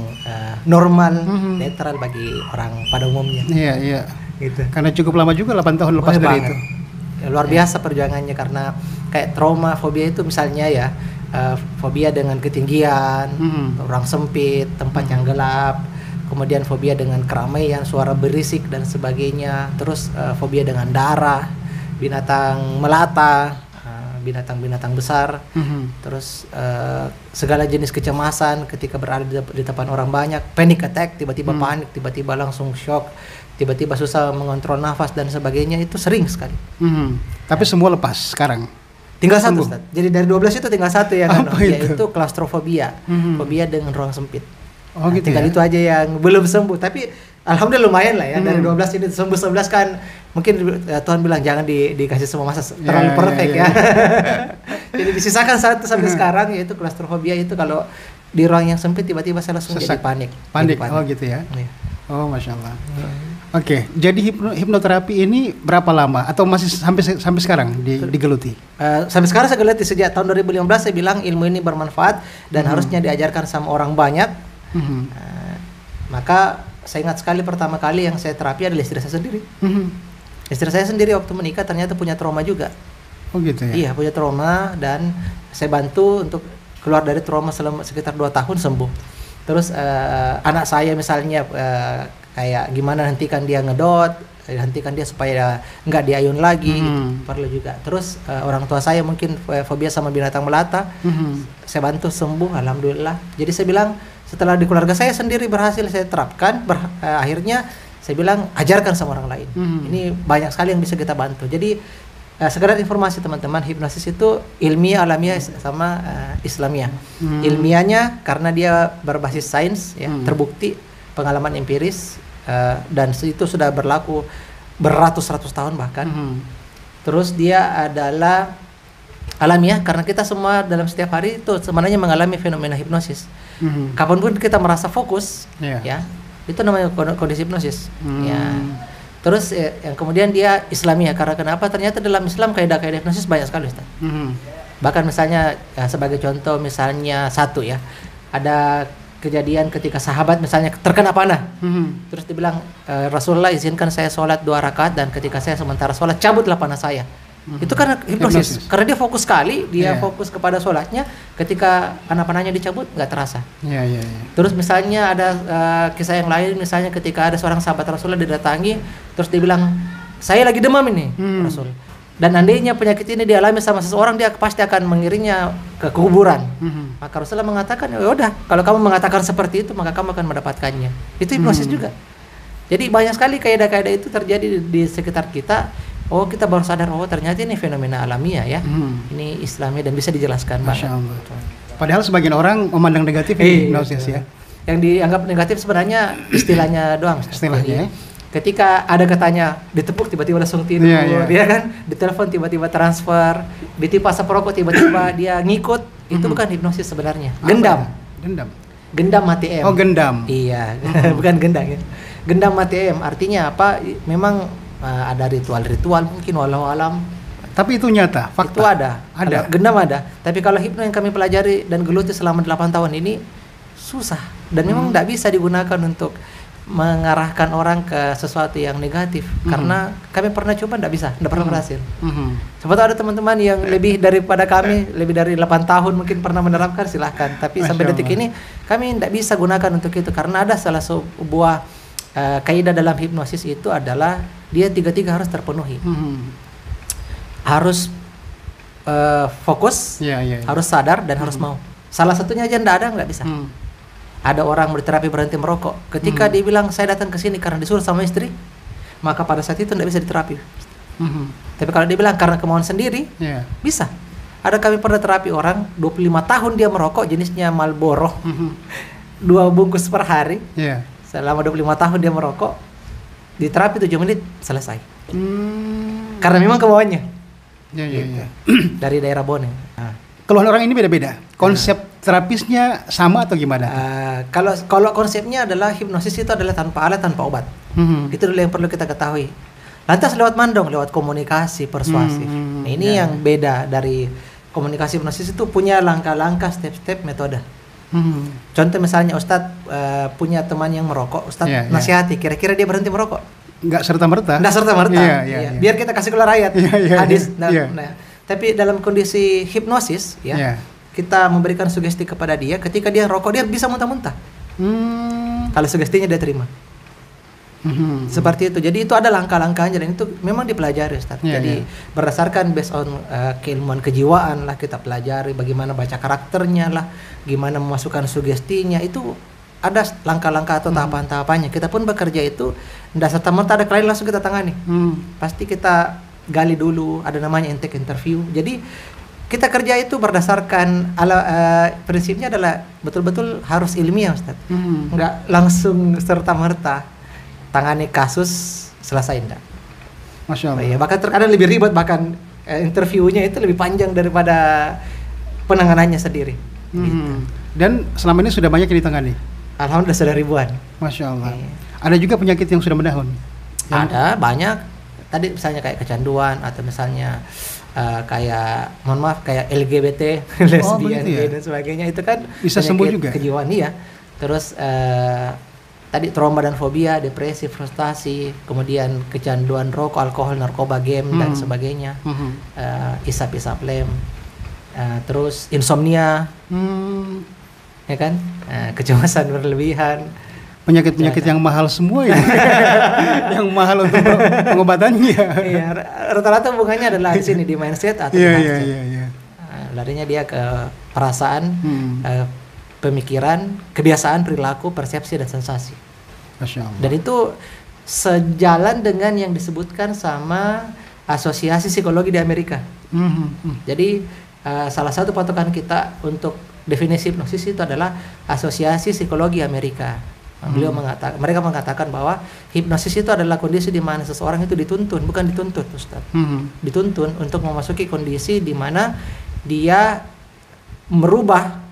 normal, netral bagi orang pada umumnya. Iya. Gitu. Karena cukup lama juga, 8 tahun lepas dari itu. Luar biasa perjuangannya, karena kayak trauma, fobia itu misalnya fobia dengan ketinggian, ruang sempit, tempat yang gelap, kemudian fobia dengan keramaian, suara berisik dan sebagainya, terus fobia dengan darah, binatang melata, binatang-binatang besar, terus segala jenis kecemasan ketika berada di depan orang banyak, panic attack, tiba-tiba panik, tiba-tiba langsung shock, tiba-tiba susah mengontrol nafas dan sebagainya, itu sering sekali. Tapi semua lepas sekarang. Tinggal satu, Ustaz. Jadi dari 12 itu tinggal satu yang yaitu klaustrofobia, fobia dengan ruang sempit. Oh gitu tinggal ya. itu aja yang belum sembuh, tapi alhamdulillah lumayan lah ya. Dari 12 ini sembuh 11 kan. Mungkin Tuhan bilang jangan dikasih semua masa terlalu perfect ya. Jadi disisakan satu sampai sekarang, yaitu klaustrofobia. Itu kalau di ruang yang sempit tiba-tiba saya langsung jadi panik. Oh gitu ya. Oh Masya Allah. Oke, jadi hipnoterapi ini berapa lama atau masih sampai sekarang digeluti? Sampai sekarang saya geluti sejak tahun 2015. Saya bilang ilmu ini bermanfaat dan harusnya diajarkan sama orang banyak. Maka saya ingat sekali pertama kali yang saya terapi adalah istri saya sendiri. Istri saya sendiri waktu menikah ternyata punya trauma juga. Oh gitu ya? Iya, punya trauma, dan saya bantu untuk keluar dari trauma selama sekitar 2 tahun sembuh. Terus anak saya misalnya kayak gimana hentikan dia ngedot, hentikan dia supaya nggak diayun lagi, gitu, perlu juga. Terus orang tua saya mungkin fobia sama binatang melata, saya bantu sembuh, alhamdulillah. Jadi saya bilang setelah di keluarga saya sendiri berhasil saya terapkan, akhirnya saya bilang ajarkan sama orang lain. Ini banyak sekali yang bisa kita bantu. Jadi sekedar informasi teman-teman, hipnosis itu ilmiah, alamiah sama Islamiah. Ilmiahnya karena dia berbasis sains, ya, terbukti, pengalaman empiris, dan itu sudah berlaku beratus-ratus tahun bahkan. Terus dia adalah alamiah karena kita semua dalam setiap hari itu sebenarnya mengalami fenomena hipnosis. Kapanpun kita merasa fokus, ya, itu namanya kondisi hipnosis. Ya. Terus yang kemudian dia Islamiah karena kenapa? Ternyata dalam Islam kaidah-kaidah hipnosis banyak sekali, Ustaz. Bahkan misalnya sebagai contoh misalnya satu ya, ada kejadian ketika sahabat misalnya terkena panah, terus dibilang Rasulullah izinkan saya sholat 2 rakaat dan ketika saya sementara sholat cabutlah panah saya. Itu karena hipnosis. Karena dia fokus sekali, dia fokus kepada sholatnya. Ketika panah-panahnya dicabut nggak terasa. Terus misalnya ada kisah yang lain, misalnya ketika ada seorang sahabat Rasulullah didatangi, terus dia bilang saya lagi demam ini, Rasul. Dan andainya penyakit ini dialami sama seseorang, dia pasti akan mengiringnya ke kuburan. Maka Rasulullah mengatakan, ya udah, kalau kamu mengatakan seperti itu, maka kamu akan mendapatkannya. Itu hipnosis juga. Jadi banyak sekali kaidah-kaidah itu terjadi di sekitar kita. Oh, kita baru sadar, oh ternyata ini fenomena alamiah ya. Ini Islami dan bisa dijelaskan. Masya Allah. Padahal sebagian orang memandang negatif hipnosis ya. Yang dianggap negatif sebenarnya istilahnya doang. Istilahnya. Ketika ada katanya ditepuk tiba-tiba langsung tidur, dia kan ditelepon tiba-tiba transfer, ditipa perokok tiba-tiba dia ngikut, itu bukan hipnosis sebenarnya. Gendam. Gendam ATM. Oh, gendam. Iya, bukan gendam ya. Gendam ATM artinya apa? Memang ada ritual-ritual mungkin walau alam. Tapi itu nyata, fakta. Itu ada. Gendam ada. Tapi kalau hipno yang kami pelajari dan geluti selama 8 tahun ini susah dan memang tidak bisa digunakan untuk mengarahkan orang ke sesuatu yang negatif, karena kami pernah coba tidak bisa, tidak pernah berhasil. Siapa tahu ada teman-teman yang lebih daripada kami, lebih dari 8 tahun mungkin pernah menerapkan, silahkan. Tapi sampai detik ini kami tidak bisa gunakan untuk itu, karena ada salah sebuah kaidah dalam hipnosis itu adalah dia 3 harus terpenuhi. Harus fokus, harus sadar dan harus mau. Salah satunya aja nggak bisa. Ada orang berterapi berhenti merokok. Ketika dia bilang saya datang ke sini karena disuruh sama istri, maka pada saat itu tidak bisa diterapi. Tapi kalau dia bilang karena kemauan sendiri, bisa. Ada kami pernah terapi orang 25 tahun dia merokok jenisnya Marlboro, 2 bungkus per hari. Selama 25 tahun dia merokok, diterapi 7 menit selesai. Karena memang kemauannya. Gitu. Dari daerah Bone. Keluhan orang ini beda-beda. Konsep terapisnya sama atau gimana? Kalau konsepnya adalah hipnosis itu adalah tanpa alat, tanpa obat. Itu dulu yang perlu kita ketahui. Lantas lewat mandong, lewat komunikasi persuasif. Nah, ini yang beda dari komunikasi hipnosis, itu punya langkah-langkah, step-step, metode. Contoh misalnya Ustadz punya teman yang merokok, Ustadz nasihati, kira-kira dia berhenti merokok? Nggak serta-merta. Biar kita kasih keluar ayat, hadis. Tapi dalam kondisi hipnosis, kita memberikan sugesti kepada dia. Ketika dia rokok, dia bisa muntah-muntah. Kalau sugestinya dia terima. Seperti itu. Jadi itu ada langkah-langkahnya dan itu memang dipelajari, Ustaz. Jadi berdasarkan based on keilmuan kejiwaan lah kita pelajari bagaimana baca karakternya lah, gimana memasukkan sugestinya, itu ada langkah-langkah atau tahapan-tahapannya. Kita pun bekerja itu tidak serta-merta ada klien langsung kita tangani. Pasti kita gali dulu, ada namanya intake interview. Jadi kita kerja itu berdasarkan prinsipnya adalah betul-betul harus ilmiah, Ustaz. Nggak langsung serta-merta tangani kasus selesai, enggak. Masya Allah. Ya, bahkan terkadang lebih ribet, bahkan interviewnya itu lebih panjang daripada penanganannya sendiri. Gitu. Dan selama ini sudah banyak yang ditangani? Alhamdulillah sudah ribuan. Masya Allah. Ada juga penyakit yang sudah mendaun? Ada banyak. Tadi misalnya kayak kecanduan atau misalnya kayak mohon maaf kayak LGBT, lesbian, gay dan sebagainya, itu kan bisa sembuh juga. Kejiwaan, iya. Terus tadi trauma dan fobia, depresi, frustasi, kemudian kecanduan rokok, alkohol, narkoba, game dan sebagainya, isap-isap lem, terus insomnia, ya kan, kecemasan berlebihan, penyakit-penyakit yang mahal semua ya, yang mahal untuk pengobatannya. Iya, rata-rata hubungannya adalah di sini, di mindset atau mindset. Iya. Larinya dia ke perasaan, pemikiran, kebiasaan, perilaku, persepsi dan sensasi. Masya Allah. Dan itu sejalan dengan yang disebutkan sama Asosiasi Psikologi di Amerika. Jadi salah satu patokan kita untuk definisi hipnosis itu adalah Asosiasi Psikologi Amerika. Mereka mengatakan bahwa hipnosis itu adalah kondisi di mana seseorang itu dituntun, bukan dituntut, Ustaz. Dituntun untuk memasuki kondisi di mana dia merubah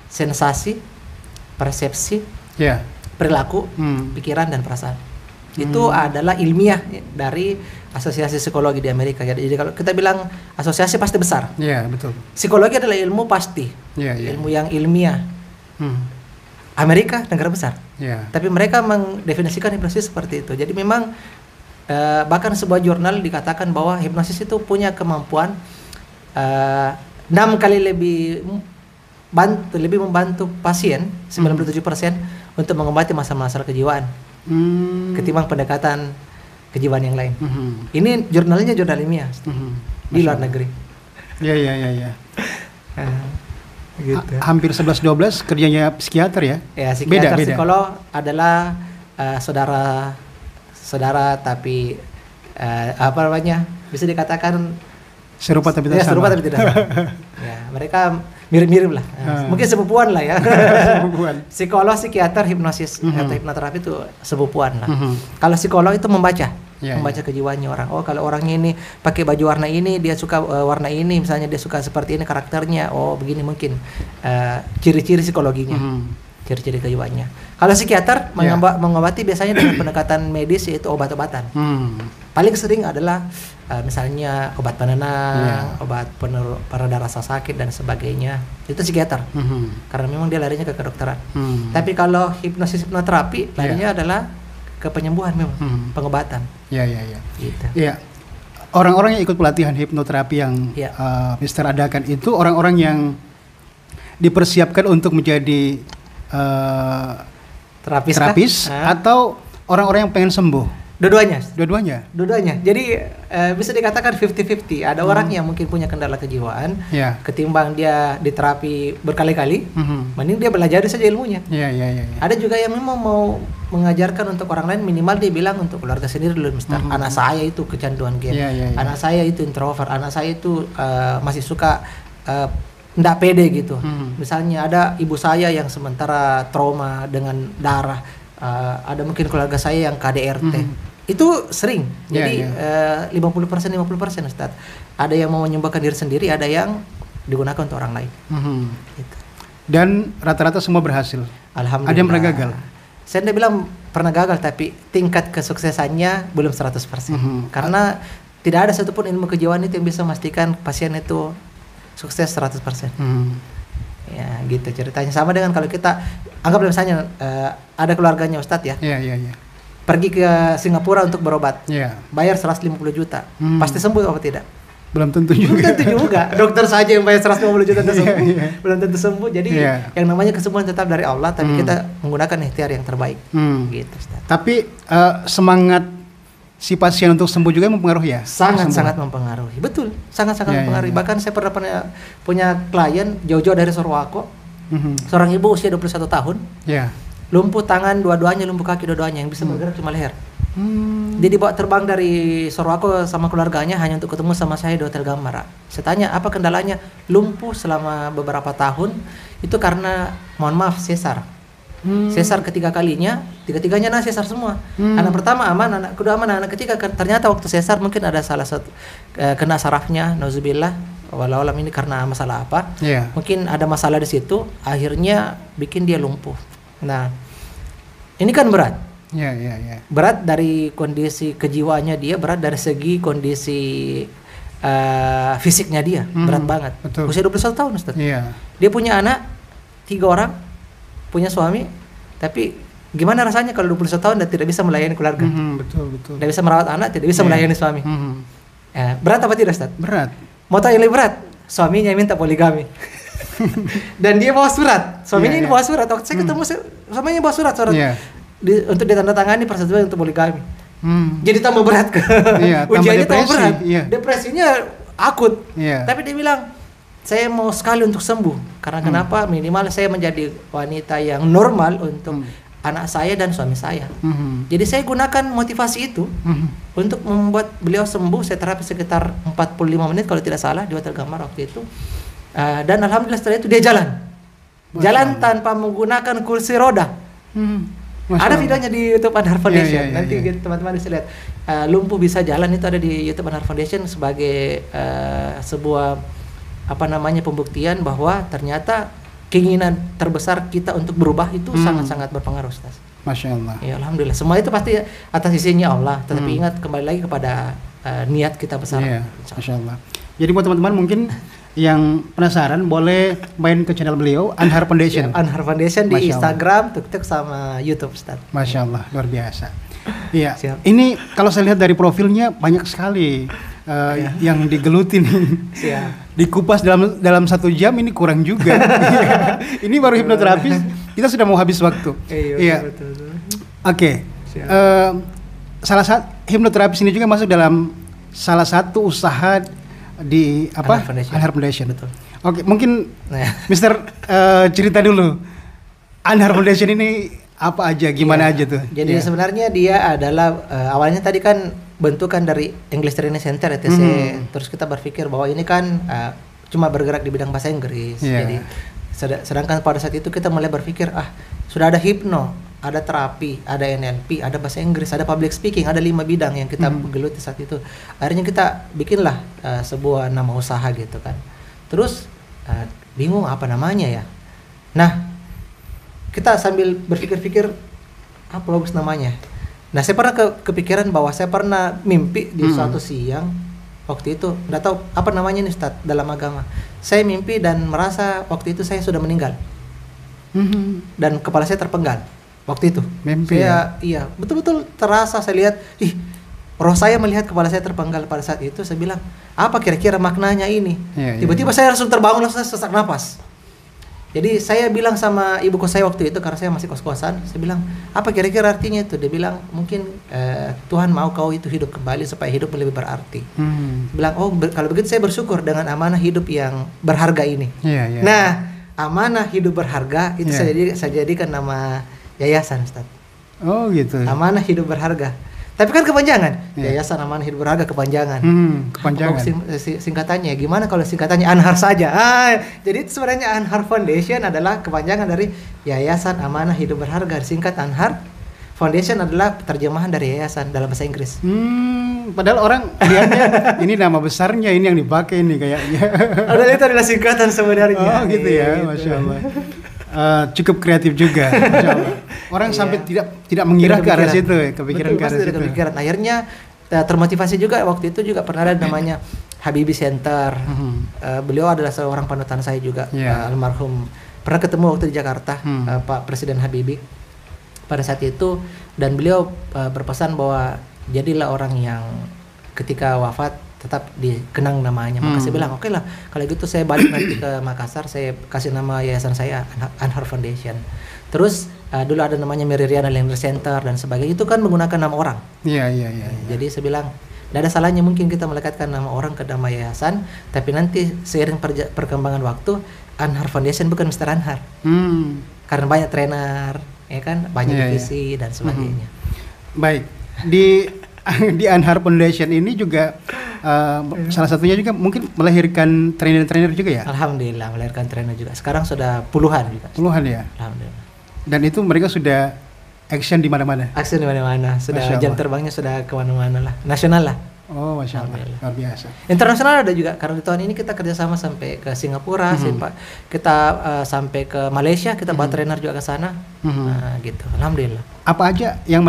sensasi, persepsi, perilaku, pikiran dan perasaan. Itu adalah ilmiah dari Asosiasi Psikologi di Amerika. Jadi kalau kita bilang asosiasi pasti besar. Iya, betul. Psikologi adalah ilmu pasti. Ilmu yang ilmiah. Amerika negara besar. Tapi mereka mendefinisikan hipnosis seperti itu. Jadi memang bahkan sebuah jurnal dikatakan bahwa hipnosis itu punya kemampuan 6 kali lebih membantu pasien 97% untuk mengobati masalah-masalah kejiwaan ketimbang pendekatan kejiwaan yang lain. Ini jurnalnya jurnal ilmiah di luar negeri. Iya. Gitu. Hampir 11-12 kerjanya psikiater ya? Ya, psikiater, beda. psikolog adalah saudara tapi apa namanya? Bisa dikatakan serupa tapi tidak sama. Serupa tapi tidak sama. Ya, mereka mirip-mirip lah. Mungkin sepupuan lah ya. Psikolog, psikiater, hipnosis atau hipnoterapi itu sepupuan lah. Kalau psikolog itu membaca kejiwaannya orang. Oh, kalau orangnya ini pakai baju warna ini, dia suka warna ini, misalnya dia suka seperti ini karakternya. Oh, begini mungkin ciri-ciri psikologinya, ciri-ciri kejiwaannya. Kalau psikiater mengobati biasanya dengan pendekatan medis, yaitu obat-obatan. Paling sering adalah misalnya obat penenang, obat pereda rasa sakit dan sebagainya. Itu psikiater. Karena memang dia larinya ke kedokteran. Tapi kalau hipnosis hipnoterapi larinya adalah ke penyembuhan memang, pengobatan. Gitu. Orang-orang yang ikut pelatihan hipnoterapi yang Mister adakan itu orang-orang yang dipersiapkan untuk menjadi terapis atau orang-orang yang pengen sembuh? Dua-duanya. Jadi bisa dikatakan 50-50. Ada orang yang mungkin punya kendala kejiwaan, ketimbang dia diterapi berkali-kali, mending dia belajar saja ilmunya. Ada juga yang memang mau mengajarkan untuk orang lain, minimal dia bilang untuk keluarga sendiri dulu, Mister. Anak saya itu kecanduan game, anak saya itu introvert, anak saya itu masih suka nggak pede gitu. Misalnya ada ibu saya yang sementara trauma dengan darah, ada mungkin keluarga saya yang KDRT. Itu sering. Jadi 50% Ustaz. Ada yang mau menyumbangkan diri sendiri, ada yang digunakan untuk orang lain. Gitu. Dan rata-rata semua berhasil. Alhamdulillah. Ada yang pernah gagal? Saya tidak bilang pernah gagal, tapi tingkat kesuksesannya belum 100%. Karena tidak ada satupun ilmu kejiwaan itu yang bisa memastikan pasien itu sukses 100%. Ya, gitu ceritanya. Sama dengan kalau kita anggap misalnya ada keluarganya Ustadz ya. Pergi ke Singapura untuk berobat. Bayar 150 juta. Pasti sembuh apa tidak? belum tentu Belum juga. tentu juga. Dokter saja yang bayar 150 juta untuk sembuh, Iya. belum tentu sembuh. Jadi yang namanya kesembuhan tetap dari Allah, tapi kita menggunakan ikhtiar yang terbaik. Gitu, Ustaz. Tapi semangat si pasien untuk sembuh juga mempengaruhi ya? Sangat mempengaruhi. Betul, sangat mempengaruhi. Bahkan saya pernah punya klien jauh-jauh dari Sorowako, seorang ibu usia 21 tahun, lumpuh tangan dua-duanya, lumpuh kaki dua-duanya, yang bisa bergerak cuma leher. Dia dibawa terbang dari Sorowako sama keluarganya hanya untuk ketemu sama saya di Hotel Gamara. Saya tanya apa kendalanya, lumpuh selama beberapa tahun itu karena mohon maaf sesar. Sesar ketiga kalinya, tiga-tiganya sesar semua. Anak pertama aman, anak kedua aman, anak ketiga ternyata waktu sesar mungkin ada salah satu kena sarafnya, nauzubillah, walau alam ini karena masalah apa? Mungkin ada masalah di situ, akhirnya bikin dia lumpuh. Nah, ini kan berat. Berat dari kondisi kejiwaannya dia, berat dari segi kondisi fisiknya dia, berat banget. Betul. Usia 21 tahun, Ustaz. Dia punya anak 3 orang. Punya suami, tapi gimana rasanya kalau 21 tahun dan tidak bisa melayani keluarga? Betul. Tidak bisa merawat anak, tidak bisa melayani suami. Berat apa tidak, Ustaz? Berat. Mau tahu yang lebih berat? Suaminya minta poligami. Dan dia bawa surat. Suaminya ini bawa surat. Waktu saya ketemu, suaminya bawa surat untuk ditandatangani persetujuan untuk poligami. Jadi tambah berat. Ujiannya tambah berat. Depresinya akut. Tapi dia bilang, saya mau sekali untuk sembuh. Karena kenapa? Minimal saya menjadi wanita yang normal untuk anak saya dan suami saya. Jadi saya gunakan motivasi itu untuk membuat beliau sembuh. Saya terapi sekitar 45 menit kalau tidak salah di Hotel Gamar waktu itu. Dan alhamdulillah setelah itu dia jalan tanpa menggunakan kursi roda. Ada videonya di YouTube Anhar Foundation. Nanti teman-teman bisa lihat. Lumpuh bisa jalan itu ada di YouTube Anhar Foundation sebagai sebuah pembuktian bahwa ternyata keinginan terbesar kita untuk berubah itu sangat-sangat berpengaruh, Ustaz. Masya Allah. Ya, alhamdulillah. Semua itu pasti atas izinnya Allah. Tetapi ingat kembali lagi kepada niat kita besar. Masya Allah. Jadi buat teman-teman mungkin yang penasaran boleh main ke channel beliau Anhar Foundation. Anhar Foundation di Instagram, TikTok sama YouTube, Ustaz. Masya Allah, luar biasa. Iya. Ini kalau saya lihat dari profilnya banyak sekali yang digeluti nih. Dikupas dalam 1 jam ini kurang juga. Ini baru hipnoterapis, kita sudah mau habis waktu. Iya. Oke. Salah satu hipnoterapis ini juga masuk dalam salah satu usaha di Anhar Foundation. Betul. Oke, mungkin Mister cerita dulu. Anhar Foundation ini apa aja, gimana aja tuh? Jadi sebenarnya dia adalah awalnya tadi kan bentukan dari English Training Center ETC. Terus kita berpikir bahwa ini kan cuma bergerak di bidang bahasa Inggris. Jadi sedangkan pada saat itu kita mulai berpikir sudah ada hipno, ada terapi, ada NLP, ada bahasa Inggris, ada public speaking, ada 5 bidang yang kita geluti saat itu. Akhirnya kita bikinlah sebuah nama usaha gitu kan. Terus bingung apa namanya ya. Nah, kita sambil berpikir-pikir apa bagus namanya. Nah, saya pernah kepikiran bahwa saya pernah mimpi di suatu siang waktu itu, nggak tahu apa namanya nih, Ustaz, dalam agama. Saya mimpi dan merasa waktu itu saya sudah meninggal. Dan kepala saya terpenggal waktu itu. Mimpi saya, iya, betul-betul terasa saya lihat, roh saya melihat kepala saya terpenggal pada saat itu. Saya bilang, apa kira-kira maknanya ini? Tiba-tiba saya langsung terbangun, langsung sesak napas. Jadi saya bilang sama ibu kos saya waktu itu, karena saya masih kos-kosan, saya bilang, apa kira-kira artinya itu? Dia bilang, mungkin Tuhan mau kau itu hidup kembali supaya hidup lebih berarti. Bilang, kalau begitu saya bersyukur dengan amanah hidup yang berharga ini. Nah, amanah hidup berharga itu saya jadikan nama yayasan, Ustaz. Oh gitu. Amanah hidup berharga. Tapi kan kepanjangan. Yayasan Amanah Hidup Berharga kepanjangan. Kepanjangan. Singkatannya gimana kalau singkatannya Anhar saja? Jadi sebenarnya Anhar Foundation adalah kepanjangan dari Yayasan Amanah Hidup Berharga. Singkat Anhar. Foundation adalah terjemahan dari yayasan dalam bahasa Inggris. Padahal orang lihatnya ini nama besarnya, ini yang dipakai ini kayaknya. Padahal itu adalah singkatan sebenarnya. Oh gitu ya, Masya Allah. Cukup kreatif juga, Masya Allah. Orang sampai tidak mengira ke arah situ, kepikiran ke arah situ. Akhirnya termotivasi juga waktu itu juga pernah ada namanya Habibie Center. Beliau adalah seorang panutan saya juga, almarhum. Pernah ketemu waktu di Jakarta, Pak Presiden Habibie pada saat itu, dan beliau berpesan bahwa jadilah orang yang ketika wafat tetap dikenang namanya. Maka saya bilang oke lah, kalau gitu saya balik nanti ke Makassar, saya kasih nama yayasan saya Anhar Foundation. Terus dulu ada namanya Meridiana Learning Center dan sebagainya, itu kan menggunakan nama orang. Iya. Jadi saya bilang tidak ada salahnya mungkin kita melekatkan nama orang ke nama yayasan, tapi nanti seiring perkembangan waktu Anhar Foundation bukan Mr. Anhar. Karena banyak trainer, ya kan, banyak divisi dan sebagainya. Baik, di Anhar Foundation ini juga salah satunya juga mungkin melahirkan trainer-trainer juga ya? Alhamdulillah melahirkan trainer juga. Sekarang sudah puluhan juga. Puluhan ya? Alhamdulillah. Dan itu mereka sudah action di mana-mana? Action di mana-mana. Sudah jam terbangnya sudah kemana-mana lah. Nasional lah. Oh, Masya Allah. Luar biasa. Internasional ada juga. Karena di tahun ini kita kerjasama sampai ke Singapura, kita sampai ke Malaysia, kita bawa trainer juga ke sana. Gitu. Alhamdulillah. Apa aja yang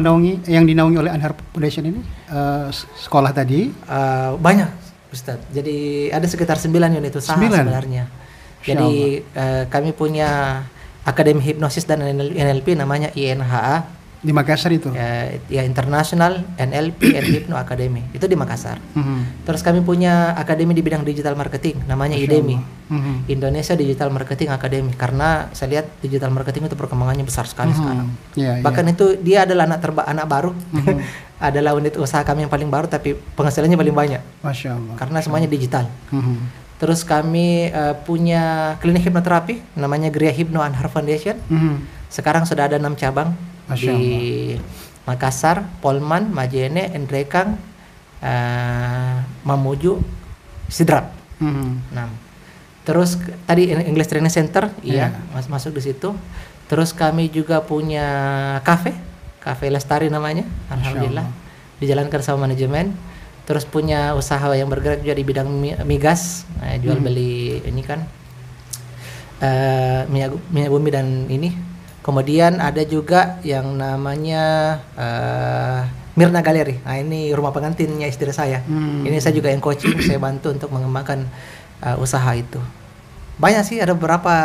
dinaungi oleh Anhar Foundation ini? Sekolah tadi? Banyak, Ustaz. Jadi ada sekitar 9 unit usaha sebenarnya. Jadi kami punya Akademi Hipnosis dan NLP namanya INHA. Di Makassar itu? Ya International NLP and Hypno Academy. Itu di Makassar. Terus kami punya akademi di bidang digital marketing namanya IDEMI. Indonesia Digital Marketing Academy. Karena saya lihat digital marketing itu perkembangannya besar sekali sekarang. Bahkan itu dia adalah anak baru. Adalah unit usaha kami yang paling baru tapi penghasilannya paling banyak. Masya Allah. Karena semuanya digital. Terus kami punya klinik hipnoterapi namanya Gria Hipno Anhar Foundation. Sekarang sudah ada 6 cabang. Di Makassar, Polman, Majene, Endrekang, Mamuju, Sidrap. Terus tadi English Training Center, masuk di situ. Terus kami juga punya kafe Lestari namanya, alhamdulillah, dijalankan sama manajemen. Terus punya usaha yang bergerak juga di bidang migas, jual beli ini kan minyak bumi dan ini. Kemudian ada juga yang namanya Mirna Galeri. Nah ini rumah pengantinnya istri saya. Ini saya juga yang coaching, saya bantu untuk mengembangkan usaha itu. Banyak sih, ada beberapa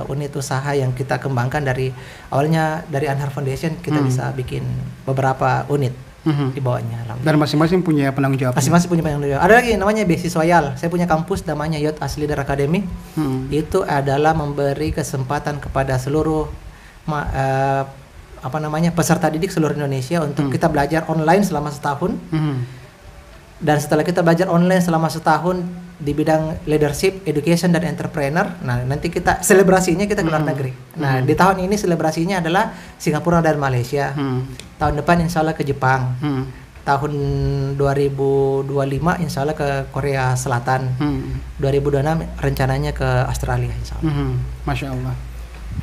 unit usaha yang kita kembangkan dari awalnya dari Anhar Foundation kita bisa bikin beberapa unit di bawahnya. Dan masing-masing punya penanggung jawab. Masing-masing punya penanggung jawab. Ada lagi namanya beasiswayal. Saya punya kampus namanya Youth as Leader Academy. Itu adalah memberi kesempatan kepada seluruh peserta didik seluruh Indonesia untuk kita belajar online selama setahun. Dan setelah kita belajar online selama setahun di bidang leadership, education dan entrepreneur, nah nanti kita selebrasinya kita ke luar negeri. Nah di tahun ini selebrasinya adalah Singapura dan Malaysia. Tahun depan insya Allah ke Jepang. Tahun 2025 insya Allah ke Korea Selatan. 2026 rencananya ke Australia insya Allah. Masya Allah.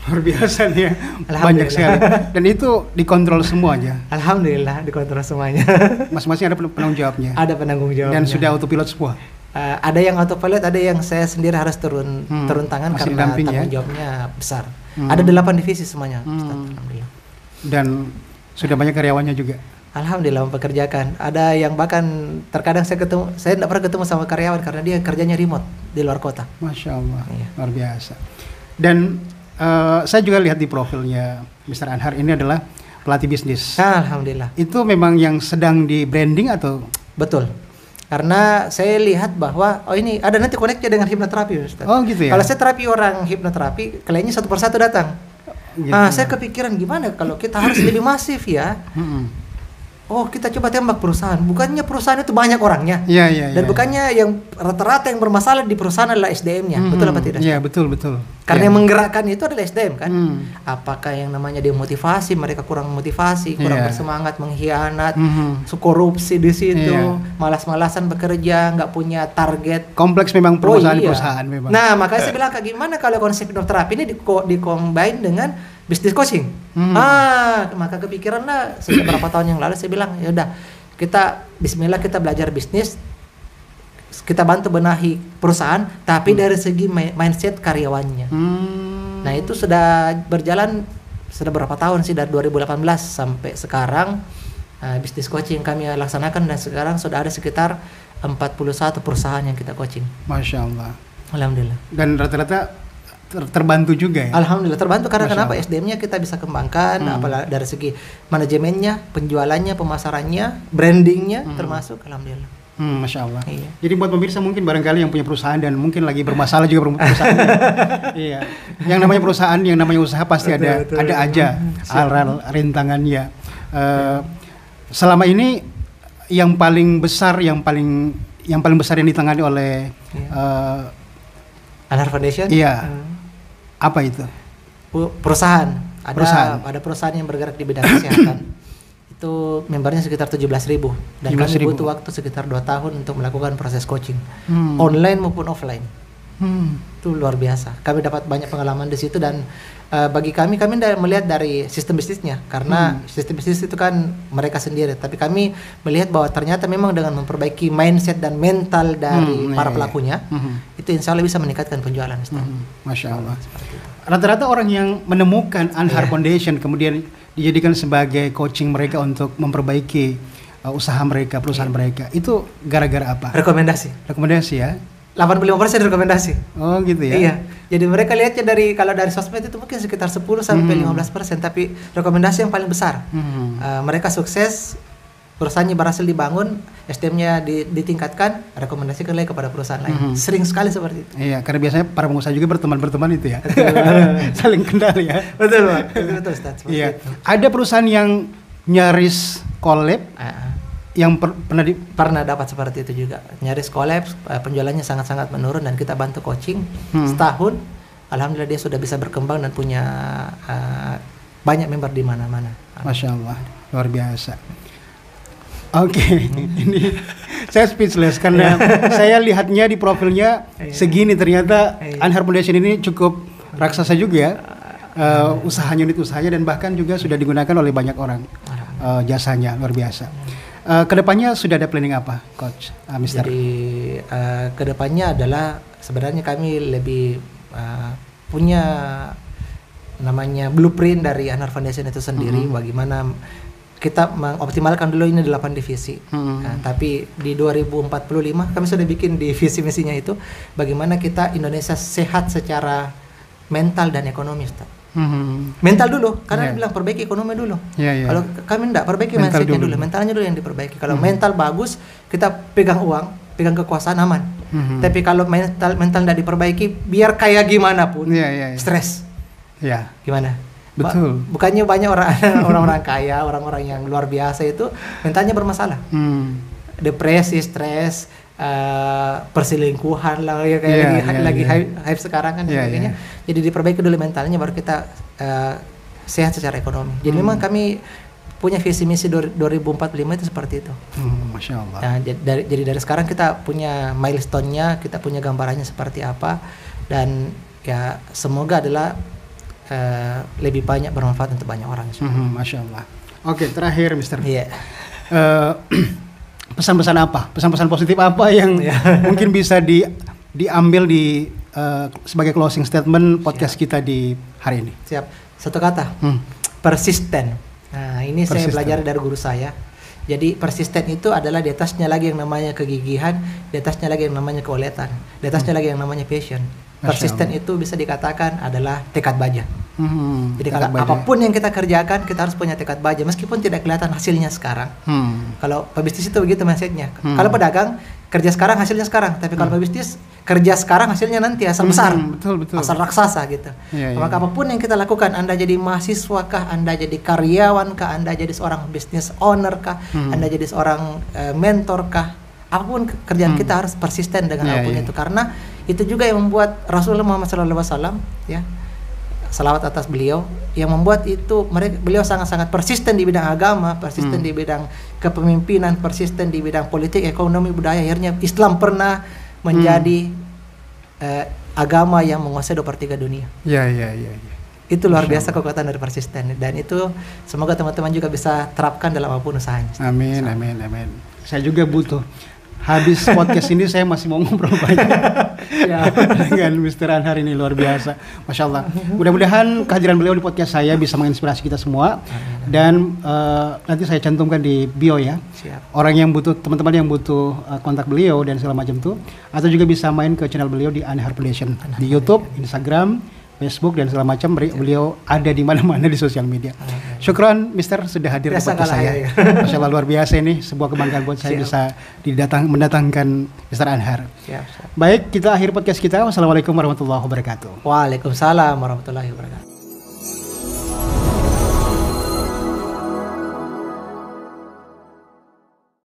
Luar biasa nih ya, banyak sekali. Dan itu dikontrol semuanya. Alhamdulillah dikontrol semuanya. Masing-masing ada penanggung jawabnya. Ada penanggung jawabnya. Dan sudah autopilot semua. Ada yang autopilot, ada yang saya sendiri harus turun tangan karena tanggung jawabnya besar. Ada 8 divisi semuanya. Alhamdulillah. Dan sudah banyak karyawannya juga. Alhamdulillah mempekerjakan. Ada yang bahkan terkadang saya tidak pernah ketemu sama karyawan karena dia kerjanya remote di luar kota. Masya Allah, luar biasa. Dan saya juga lihat di profilnya Mr. Anhar ini adalah pelatih bisnis. Alhamdulillah. Itu memang yang sedang di branding atau? Betul. Karena saya lihat bahwa ini ada nanti koneknya dengan hipnoterapi, Ustaz. Oh gitu ya. Kalau saya terapi orang hipnoterapi, kliennya satu persatu datang. Gitu. Saya kepikiran gimana kalau kita harus lebih masif ya. Oh kita coba tembak perusahaan, bukannya perusahaan itu banyak orangnya, dan bukannya yang rata-rata yang bermasalah di perusahaan adalah SDM-nya, betul apa tidak? Iya betul. Karena yang menggerakkan itu adalah SDM kan. Apakah yang namanya demotivasi, mereka kurang motivasi, kurang bersemangat, mengkhianat, korupsi di situ, malas-malasan bekerja, nggak punya target. Kompleks memang perusahaan memang. Nah makanya saya bilang gimana kalau konsep hipnoterapi ini di-combine dengan bisnis coaching. Maka kepikiranlah sejak beberapa tahun yang lalu saya bilang ya udah kita bismillah kita belajar bisnis, kita bantu benahi perusahaan tapi dari segi mindset karyawannya. Nah itu sudah berjalan sudah berapa tahun sih, dari 2018 sampai sekarang bisnis coaching kami laksanakan dan sekarang sudah ada sekitar 41 perusahaan yang kita coaching. Masya Allah. Alhamdulillah. Dan rata-rata terbantu juga ya? Alhamdulillah terbantu karena kenapa? SDM-nya kita bisa kembangkan, apalagi dari segi manajemennya, penjualannya, pemasarannya, brandingnya termasuk. Alhamdulillah. Masya Allah. Iya. Jadi buat pemirsa mungkin barangkali yang punya perusahaan dan mungkin lagi bermasalah juga perusahaannya. Iya. Yang namanya perusahaan, yang namanya usaha pasti betul. ada aja rintangannya. Selama ini yang paling besar yang besar yang ditangani oleh Anhar Foundation. Iya. Apa itu? Perusahaan. Ada perusahaan yang bergerak di bidang kesehatan. Itu membernya sekitar 17.000 dan kami butuh waktu sekitar 2 tahun untuk melakukan proses coaching online maupun offline. Itu luar biasa. Kami dapat banyak pengalaman di situ dan bagi kami melihat dari sistem bisnisnya karena sistem bisnis itu kan mereka sendiri. Tapi kami melihat bahwa ternyata memang dengan memperbaiki mindset dan mental dari para pelakunya itu insya Allah bisa meningkatkan penjualan. Masya Allah. Rata-rata orang yang menemukan Anhar Foundation kemudian dijadikan sebagai coaching mereka untuk memperbaiki usaha mereka, perusahaan mereka. Itu gara-gara apa? Rekomendasi ya? 85% rekomendasi. Oh gitu ya? Iya. Jadi mereka lihatnya kalau dari sosmed itu mungkin sekitar 10 sampai 15%, tapi rekomendasi yang paling besar. Mereka sukses, perusahaannya berhasil dibangun, SDM-nya ditingkatkan, rekomendasikan lagi kepada perusahaan lain. Sering sekali seperti itu. Iya, karena biasanya para pengusaha juga berteman itu ya. Saling kenal ya. Betul, Pak. Betul, Ustaz. Iya. Ada perusahaan yang nyaris collab yang pernah dapat seperti itu juga. Nyaris kolaps, penjualannya sangat-sangat menurun dan kita bantu coaching setahun. Alhamdulillah dia sudah bisa berkembang dan punya banyak member di mana-mana. Masya Allah, luar biasa. Oke, ini saya speechless karena saya lihatnya di profilnya segini, ternyata Anhar Foundation ini cukup raksasa juga ya. Unit usahanya dan bahkan juga sudah digunakan oleh banyak orang jasanya, luar biasa. Kedepannya sudah ada planning apa, Coach Mister? Jadi kedepannya adalah sebenarnya kami lebih punya namanya blueprint dari Anhar Foundation itu sendiri, bagaimana kita mengoptimalkan dulu ini 8 divisi. Tapi di 2045 kami sudah bikin divisi misinya itu bagaimana kita Indonesia sehat secara mental dan ekonomi, Ustaz. Mental dulu, karena bilang perbaiki ekonomi dulu. Kalau kami enggak, perbaiki mindsetnya dulu, mentalnya dulu yang diperbaiki. Kalau mental bagus, kita pegang uang, pegang kekuasaan aman. Tapi kalau mental enggak diperbaiki, biar kaya gimana pun, stres. Gimana? Betul. Bukannya banyak orang-orang kaya, orang-orang yang luar biasa itu mentalnya bermasalah. Depresi, stres, perselingkuhan lah lagi hype sekarang kan sebagainya. Jadi diperbaiki dulu mentalnya baru kita sehat secara ekonomi. Jadi memang kami punya visi misi 2045 itu seperti itu. Masya Allah. Nah, jadi dari sekarang kita punya milestone-nya, kita punya gambarannya seperti apa, dan ya semoga adalah lebih banyak bermanfaat untuk banyak orang. Masya Allah. Oke, terakhir Mister. Pesan-pesan apa? Pesan-pesan positif apa yang mungkin bisa diambil sebagai closing statement podcast kita di hari ini? Siap. Satu kata. Persisten. Nah, ini saya belajar dari guru saya. Jadi persisten itu adalah di atasnya lagi yang namanya kegigihan, di atasnya lagi yang namanya keuletan, di atasnya lagi yang namanya passion. Persisten itu bisa dikatakan adalah tekad baja. Jadi kalau apapun yang kita kerjakan, kita harus punya tekad baja meskipun tidak kelihatan hasilnya sekarang. Kalau pebisnis itu begitu mindsetnya. Kalau pedagang kerja sekarang hasilnya sekarang, tapi kalau pebisnis kerja sekarang hasilnya nanti asal besar, asal raksasa gitu. Maka apapun yang kita lakukan, Anda jadi mahasiswa kah, Anda jadi karyawan kah, Anda jadi seorang business owner kah, Anda jadi seorang mentor kah, apapun kerjaan kita harus persisten dengan apapun itu, karena itu juga yang membuat Rasulullah Muhammad SAW salawat atas beliau, yang membuat itu beliau sangat-sangat persisten di bidang agama, persisten di bidang kepemimpinan, persisten di bidang politik, ekonomi, budaya. Akhirnya Islam pernah menjadi agama yang menguasai 2/3 dunia. Itu luar biasa kekuatan dari persisten, dan itu semoga teman-teman juga bisa terapkan dalam apapun usahanya. Amin. Saya juga butuh. Habis podcast ini saya masih mau ngobrol banyak dengan Mr. Anhar ini, luar biasa, Masya Allah. Mudah-mudahan kehadiran beliau di podcast saya bisa menginspirasi kita semua. Dan nanti saya cantumkan di bio ya. Orang yang butuh, teman-teman yang butuh kontak beliau dan segala macam tuh, atau juga bisa main ke channel beliau di Anhar Foundation di YouTube, Instagram, Facebook dan segala macam. Beliau ada di mana-mana di sosial media. Syukron Mister sudah hadir di Biasa podcast kalah saya. ya. Masya Allah, luar biasa ini, sebuah kebanggaan buat saya bisa mendatangkan Mister Anhar. Siap. Baik, kita akhir podcast kita. Wassalamualaikum warahmatullahi wabarakatuh. Waalaikumsalam warahmatullahi wabarakatuh.